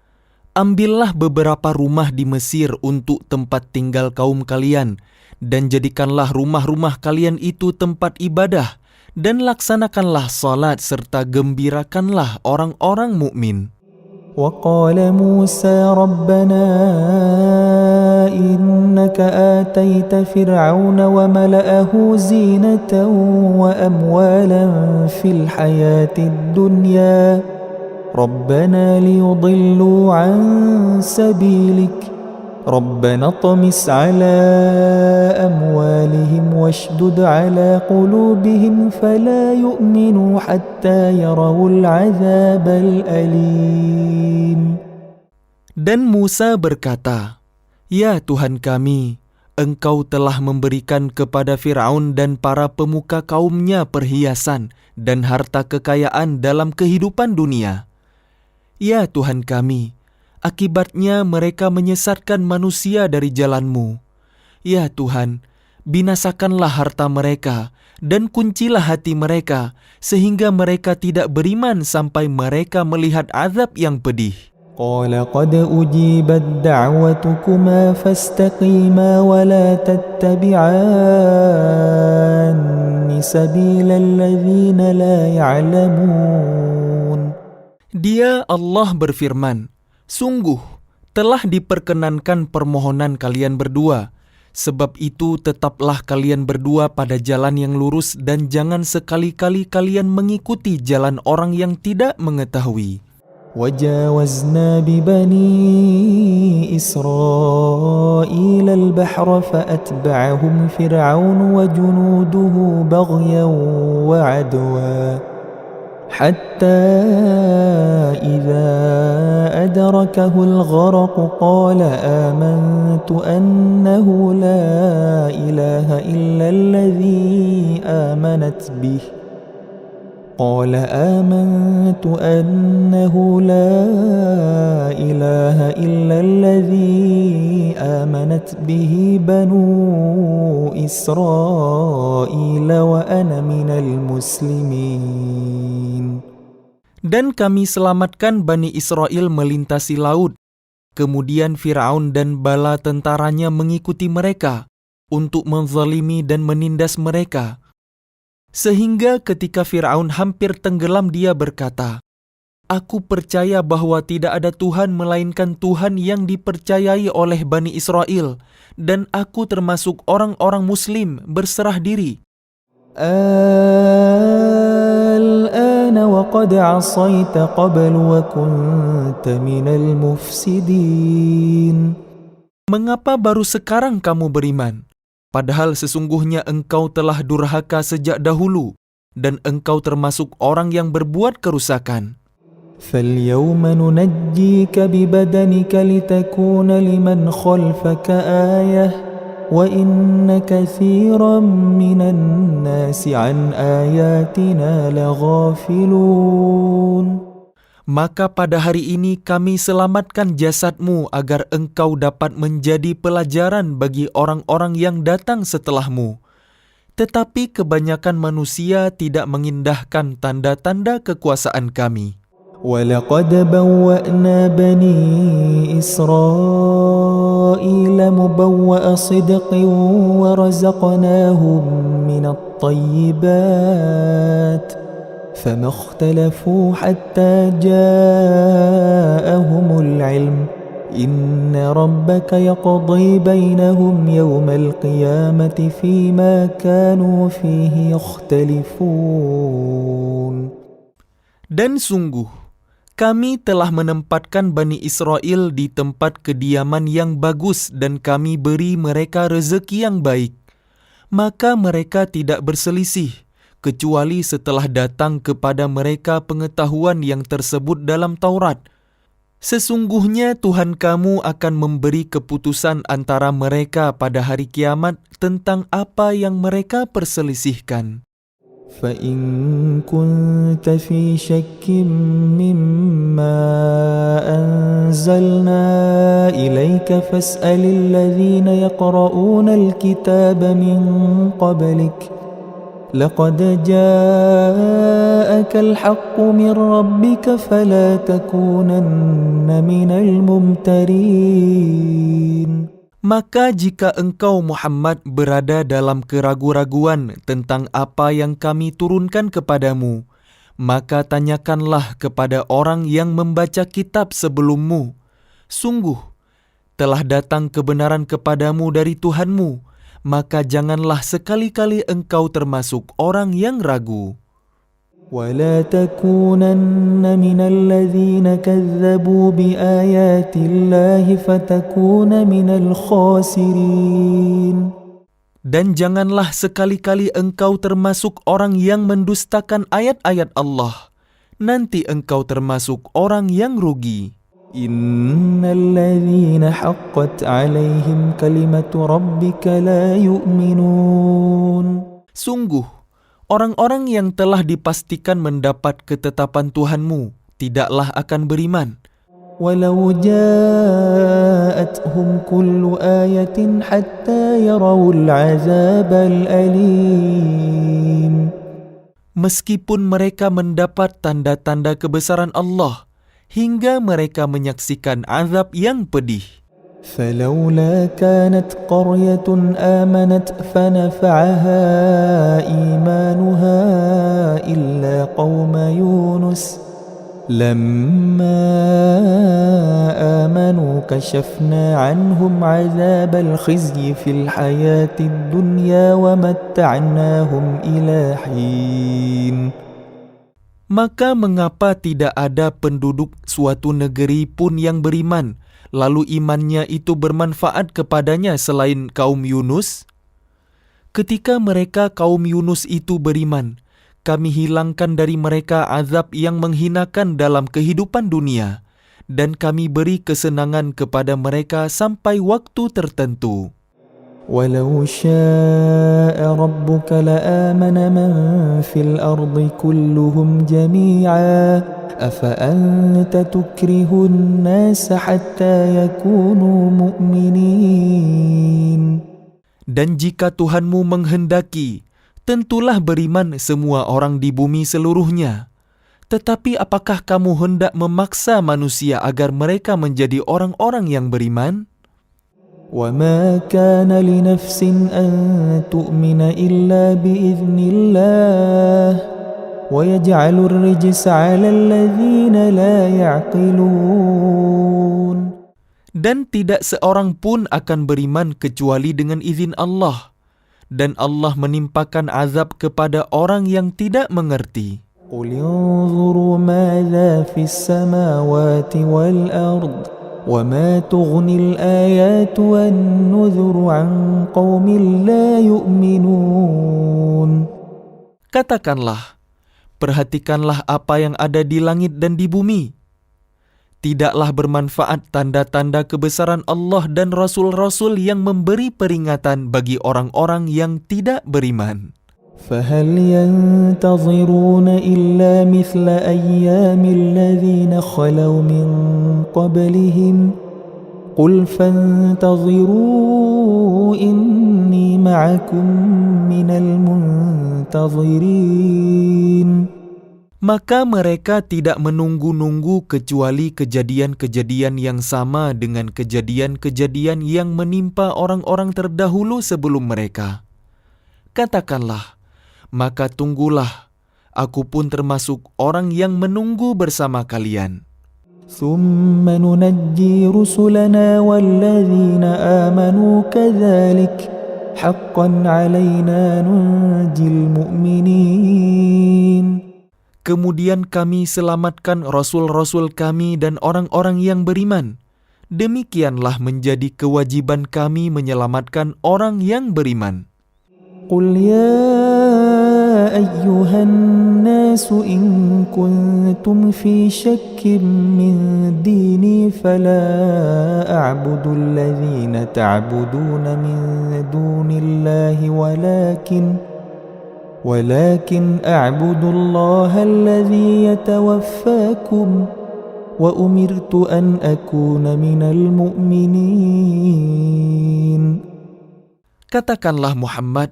ambillah beberapa rumah di Mesir untuk tempat tinggal kaum kalian, dan jadikanlah rumah-rumah kalian itu tempat ibadah, dan laksanakanlah salat serta gembirakanlah orang-orang mukmin. وقال موسى ربنا إنك آتيت فرعون وملأه زينة وأموالا في الحياة الدنيا ربنا ليضلوا عن سبيلك ربنا اطمس على أموالهم واشدد على قلوبهم فلا يؤمنوا حتى يروا العذاب الأليم. Dan Musa berkata, "Ya Tuhan kami, Engkau telah memberikan kepada Fir'aun dan para pemuka kaumnya perhiasan dan harta kekayaan dalam kehidupan dunia. Ya Tuhan kami, akibatnya mereka menyesatkan manusia dari jalan-Mu. Ya Tuhan, binasakanlah harta mereka dan kuncilah hati mereka sehingga mereka tidak beriman sampai mereka melihat azab yang pedih." قال قد أجيبت دعوتكما فاستقيما ولا تتبعان سبيل الذين لا يعلمون. Dia Allah berfirman, "Sungguh telah diperkenankan permohonan kalian berdua. Sebab itu tetaplah kalian berdua pada jalan yang lurus dan jangan sekali-kali kalian mengikuti jalan orang yang tidak mengetahui." وجاوزنا ببني إسرائيل البحر فأتبعهم فرعون وجنوده بغيا وعدوا حتى إذا أدركه الغرق قال آمنت أنه لا إله إلا الذي آمنت به قال آمنت أنه لا إله إلا الذي آمنت به بنو إسرائيل وأنا من المسلمين. Dan kami selamatkan Bani Israel melintasi laut. Kemudian Fir'aun dan bala tentaranya mengikuti mereka untuk menzalimi dan menindas mereka. Sehingga ketika Fir'aun hampir tenggelam dia berkata, "Aku percaya bahwa tidak ada Tuhan melainkan Tuhan yang dipercayai oleh Bani Israel, dan aku termasuk orang-orang Muslim berserah diri." الآن وقد عصيت قبل وكنت من المفسدين. Mengapa baru sekarang kamu beriman? Padahal sesungguhnya engkau telah durhaka sejak dahulu, dan engkau termasuk orang yang berbuat kerusakan. فَالْيَوْمَ نُنَجِّيكَ بِبَدَنِكَ لِتَكُونَ لِمَنْ خَلْفَكَ آيَةً وَإِنَّ كَثِيرًا مِنَ النَّاسِ عَنْ آيَاتِنَا لَغَافِلُونَ. Maka pada hari ini kami selamatkan jasadmu agar engkau dapat menjadi pelajaran bagi orang-orang yang datang setelahmu. Tetapi kebanyakan manusia tidak mengindahkan tanda-tanda kekuasaan kami. وَلَقَدْ بَوَّأْنَا بَنِي إِسْرَائِيلَ مُبَوَّأَ صِدْقٍ وَرَزَقْنَاهُمْ مِنَ الطَّيِّبَاتِ فَمَا اخْتَلَفُوا حَتَّى جَاءَهُمُ الْعِلْمُ إِنَّ رَبَّكَ يَقْضِي بَيْنَهُمْ يَوْمَ الْقِيَامَةِ فِيمَا كَانُوا فِيهِ يَخْتَلِفُونَ. Dan sungguh, kami telah menempatkan Bani Israel di tempat kediaman yang bagus dan kami beri mereka rezeki yang baik. Maka mereka tidak berselisih, kecuali setelah datang kepada mereka pengetahuan yang tersebut dalam Taurat. Sesungguhnya Tuhan kamu akan memberi keputusan antara mereka pada hari kiamat tentang apa yang mereka perselisihkan. فإن كنت في شك مما أنزلنا إليك فاسأل الذين يقرؤون الكتاب من قبلك لقد جاءك الحق من ربك فلا تكونن من الممترين. Maka jika engkau Muhammad berada dalam keraguan-raguan tentang apa yang kami turunkan kepadamu, maka tanyakanlah kepada orang yang membaca kitab sebelummu. Sungguh, telah datang kebenaran kepadamu dari Tuhanmu, maka janganlah sekali-kali engkau termasuk orang yang ragu. ولا تكونن من الذين كذبوا بآيات الله فتكون من الخاسرين. Dan janganlah sekali-kali engkau termasuk orang yang mendustakan ayat-ayat Allah. Nanti engkau termasuk orang yang rugi. إن الذين حقت عليهم كلمة ربك لا يؤمنون. Sungguh, orang-orang yang telah dipastikan mendapat ketetapan Tuhanmu tidaklah akan beriman. ولو جاءتهم كل آية حتى يروا العذاب الأليم. Meskipun mereka mendapat tanda-tanda kebesaran Allah, hingga mereka menyaksikan azab yang pedih. فلولا كانت قرية آمنت فنفعها إيمانها إلا قوم يونس لما آمنوا كشفنا عنهم عذاب الخزي في الحياة الدنيا ومتعناهم إلى حين. Maka mengapa tidak ada penduduk suatu negeri pun yang beriman, lalu imannya itu bermanfaat kepadanya selain kaum Yunus? Ketika mereka kaum Yunus itu beriman, kami hilangkan dari mereka azab yang menghinakan dalam kehidupan dunia, dan kami beri kesenangan kepada mereka sampai waktu tertentu. ولو شاء ربك لآمن من في الأرض كلهم جميعا أفأنت تكره الناس حتى يكونوا مؤمنين. Dan jika Tuhanmu menghendaki, tentulah beriman semua orang di bumi seluruhnya. Tetapi apakah kamu hendak memaksa manusia agar mereka menjadi orang-orang yang beriman? وما كان لنفس أن تؤمن إلا بإذن الله ويجعل الرجس على الذين لا يعقلون. Dan tidak seorang pun akan beriman kecuali dengan izin Allah, dan Allah menimpakan azab kepada orang yang tidak mengerti. قل انظروا ماذا في السماوات والأرض وما تغني الآيات والنذر عن قوم لا يؤمنون. Katakanlah, perhatikanlah apa yang ada di langit dan di bumi. Tidaklah bermanfaat tanda-tanda kebesaran Allah dan Rasul-Rasul yang memberi peringatan bagi orang-orang yang tidak beriman. فهل ينتظرون إلا مثل أيام الذين خلوا من قبلهم قل فانتظروا إني معكم من المنتظرين. Maka mereka tidak menunggu-nunggu kecuali kejadian-kejadian yang sama dengan kejadian-kejadian yang menimpa orang-orang terdahulu sebelum mereka. Katakanlah, maka tunggulah, aku pun termasuk orang yang menunggu bersama kalian. ثم ننجي رسلنا والذين آمنوا كذلك حقا علينا ننجي المؤمنين. Kemudian kami selamatkan rasul-rasul kami dan orang-orang yang beriman. Demikianlah menjadi kewajiban kami menyelamatkan orang yang beriman. قل يا أيها الناس إن كنتم في شك من ديني فلا أعبد الذين تعبدون من دون الله ولكن أعبد الله الذي يتوفاكم وأمرت أن أكون من المؤمنين. Katakanlah Muhammad,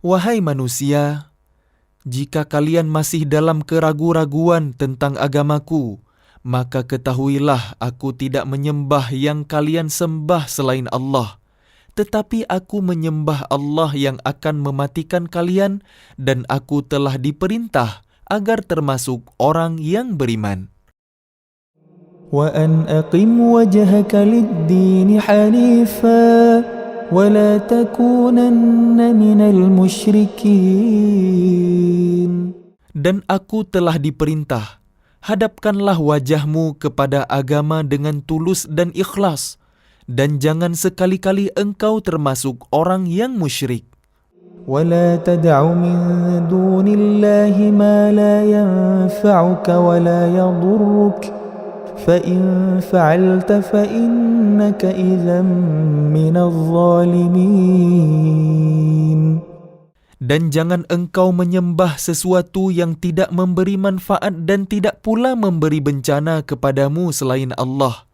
wahai manusia, jika kalian masih dalam keraguan-raguan tentang agamaku, maka ketahuilah aku tidak menyembah yang kalian sembah selain Allah, tetapi aku menyembah Allah yang akan mematikan kalian, dan aku telah diperintah agar termasuk orang yang beriman. وأن أقم وجهك للدين حنيفا ولا تكونن من المشركين. Dan aku telah diperintah, hadapkanlah wajahmu kepada agama dengan tulus dan ikhlas, dan jangan sekali-kali engkau termasuk orang yang musyrik. ولا تدع من دون الله ما لا ينفعك ولا يضرك فإن فعلت فإنك إذا من الظالمين. Dan jangan engkau menyembah sesuatu yang tidak memberi manfaat dan tidak pula memberi bencana kepadamu selain Allah.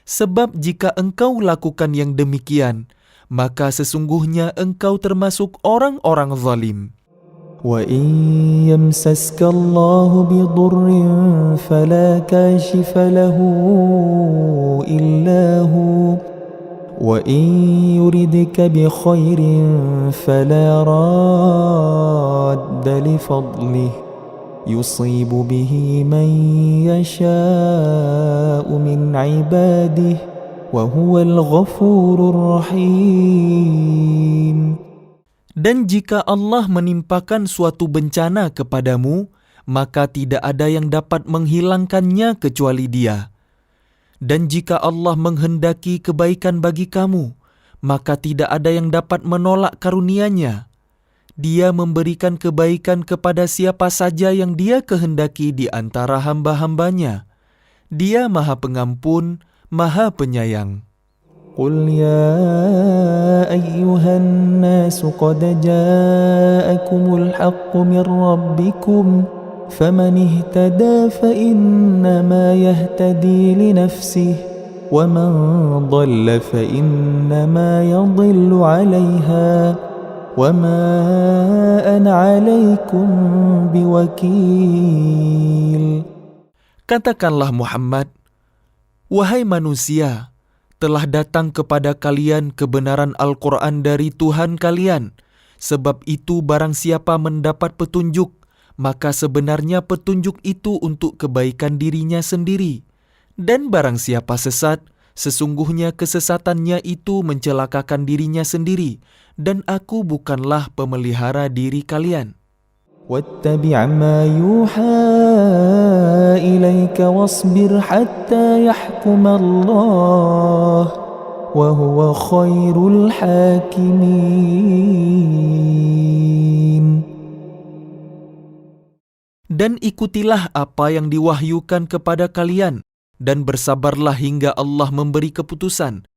Sebab jika engkau lakukan yang demikian, maka sesungguhnya engkau termasuk orang-orang zalim. وَإِن يَمْسَسْكَ اللَّهُ بِضُرٍّ فَلَا كَاشِفَ لَهُ إِلَّا هُوَ وَإِن يُرِدْكَ بِخَيْرٍ فَلَا رَادَّ لِفَضْلِهِ يُصِيبُ بِهِ مَن يَشَاءُ مِنْ عِبَادِهِ وَهُوَ الْغَفُورُ الرَّحِيمُ. Dan jika Allah menimpakan suatu bencana kepadamu, maka tidak ada yang dapat menghilangkannya kecuali Dia. Dan jika Allah menghendaki kebaikan bagi kamu, maka tidak ada yang dapat menolak karunia-Nya. Dia memberikan kebaikan kepada siapa saja yang Dia kehendaki di antara hamba-hambanya. Dia Maha Pengampun, Maha Penyayang. قل يا أيها الناس قد جاءكم الحق من ربكم فمن اهتدى فإنما يهتدي لنفسه ومن ضل فإنما يضل عليها وما أنا عليكم بوكيل. Katakanlah Muhammad, wahai manusia, telah datang kepada kalian kebenaran Al-Quran dari Tuhan kalian. Sebab itu barang siapa mendapat petunjuk, maka sebenarnya petunjuk itu untuk kebaikan dirinya sendiri. Dan barang siapa sesat, sesungguhnya kesesatannya itu mencelakakan dirinya sendiri. Dan aku bukanlah pemelihara diri kalian. واتبع ما يوحى إليك واصبر حتى يحكم الله وهو خير الحاكمين. Dan ikutilah apa yang diwahyukan kepada kalian, dan bersabarlah hingga Allah memberi keputusan.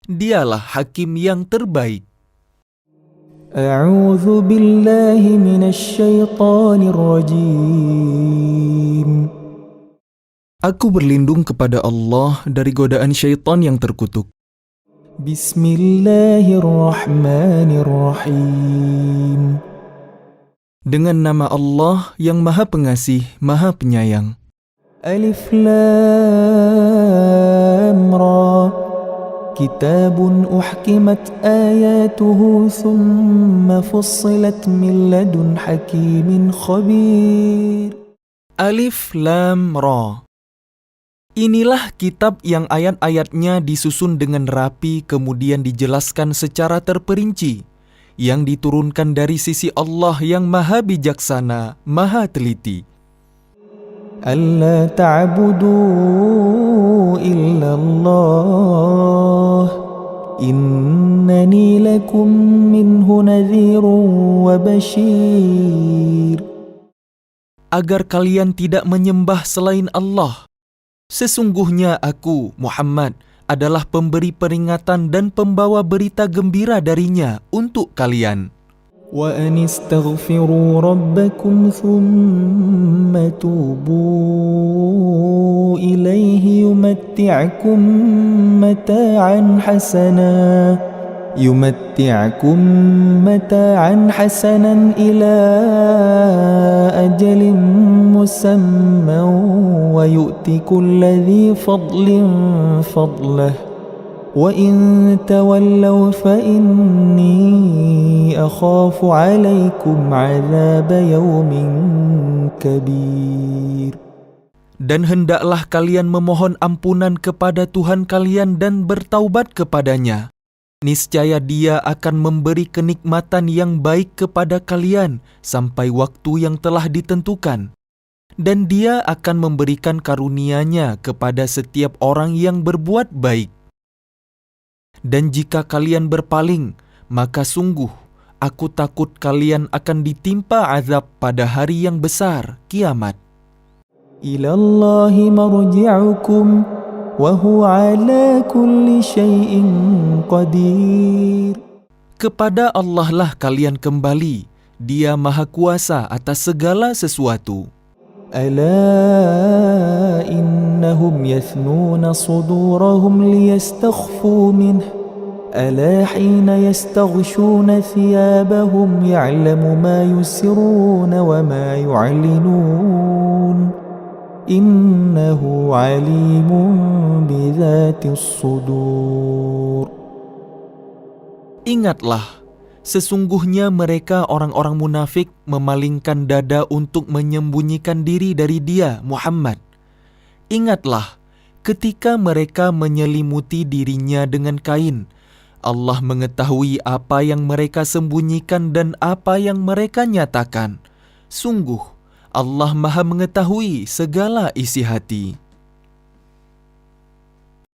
Dialah hakim yang terbaik. أعوذ بالله من الشيطان الرجيم. Aku berlindung kepada Allah dari godaan syaitan yang terkutuk. بسم الله الرحمن الرحيم. Dengan nama Allah yang Maha Pengasih, Maha Penyayang. ألف لام را كتاب أحكمت آياته ثم فصلت من لدن حكيم خبير. Alif Lam Ra. Inilah kitab yang ayat-ayatnya disusun dengan rapi kemudian dijelaskan secara terperinci, yang diturunkan dari sisi Allah yang Maha Bijaksana, Maha Teliti. ألا تعبدوا إلا الله إنني لكم منه نذير وبشير. Agar kalian tidak menyembah selain Allah. Sesungguhnya aku, Muhammad, adalah pemberi peringatan dan pembawa berita gembira darinya untuk kalian. وأن استغفروا ربكم ثم توبوا إليه يمتعكم متاعا حسنا إلى أجل مسمى ويؤت كل ذي فضل فضله وإن تولوا فإني أخاف عليكم عذاب يوم كبير. Dan hendaklah kalian memohon ampunan kepada Tuhan kalian dan bertaubat kepadanya. Niscaya Dia akan memberi kenikmatan yang baik kepada kalian sampai waktu yang telah ditentukan. Dan Dia akan memberikan karunia-Nya kepada setiap orang yang berbuat baik. Dan jika kalian berpaling, maka sungguh aku takut kalian akan ditimpa azab pada hari yang besar, kiamat. Ilallahi marji'ukum wa huwa ala kulli syai'in qadir. Kepada Allah lah kalian kembali, Dia Maha Kuasa atas segala sesuatu. Ala innahum yathnuna sudurahum liyastakhfu minhu ala hina yastaghshuna thiyabahum ya'lamu ma yusirruna wa ma yu'linun innahu alimun bidhatis sudur. Ingatlah, sesungguhnya mereka orang-orang munafik memalingkan dada untuk menyembunyikan diri dari Dia, Muhammad. Ingatlah, ketika mereka menyelimuti dirinya dengan kain, Allah mengetahui apa yang mereka sembunyikan dan apa yang mereka nyatakan. Sungguh, Allah Maha mengetahui segala isi hati.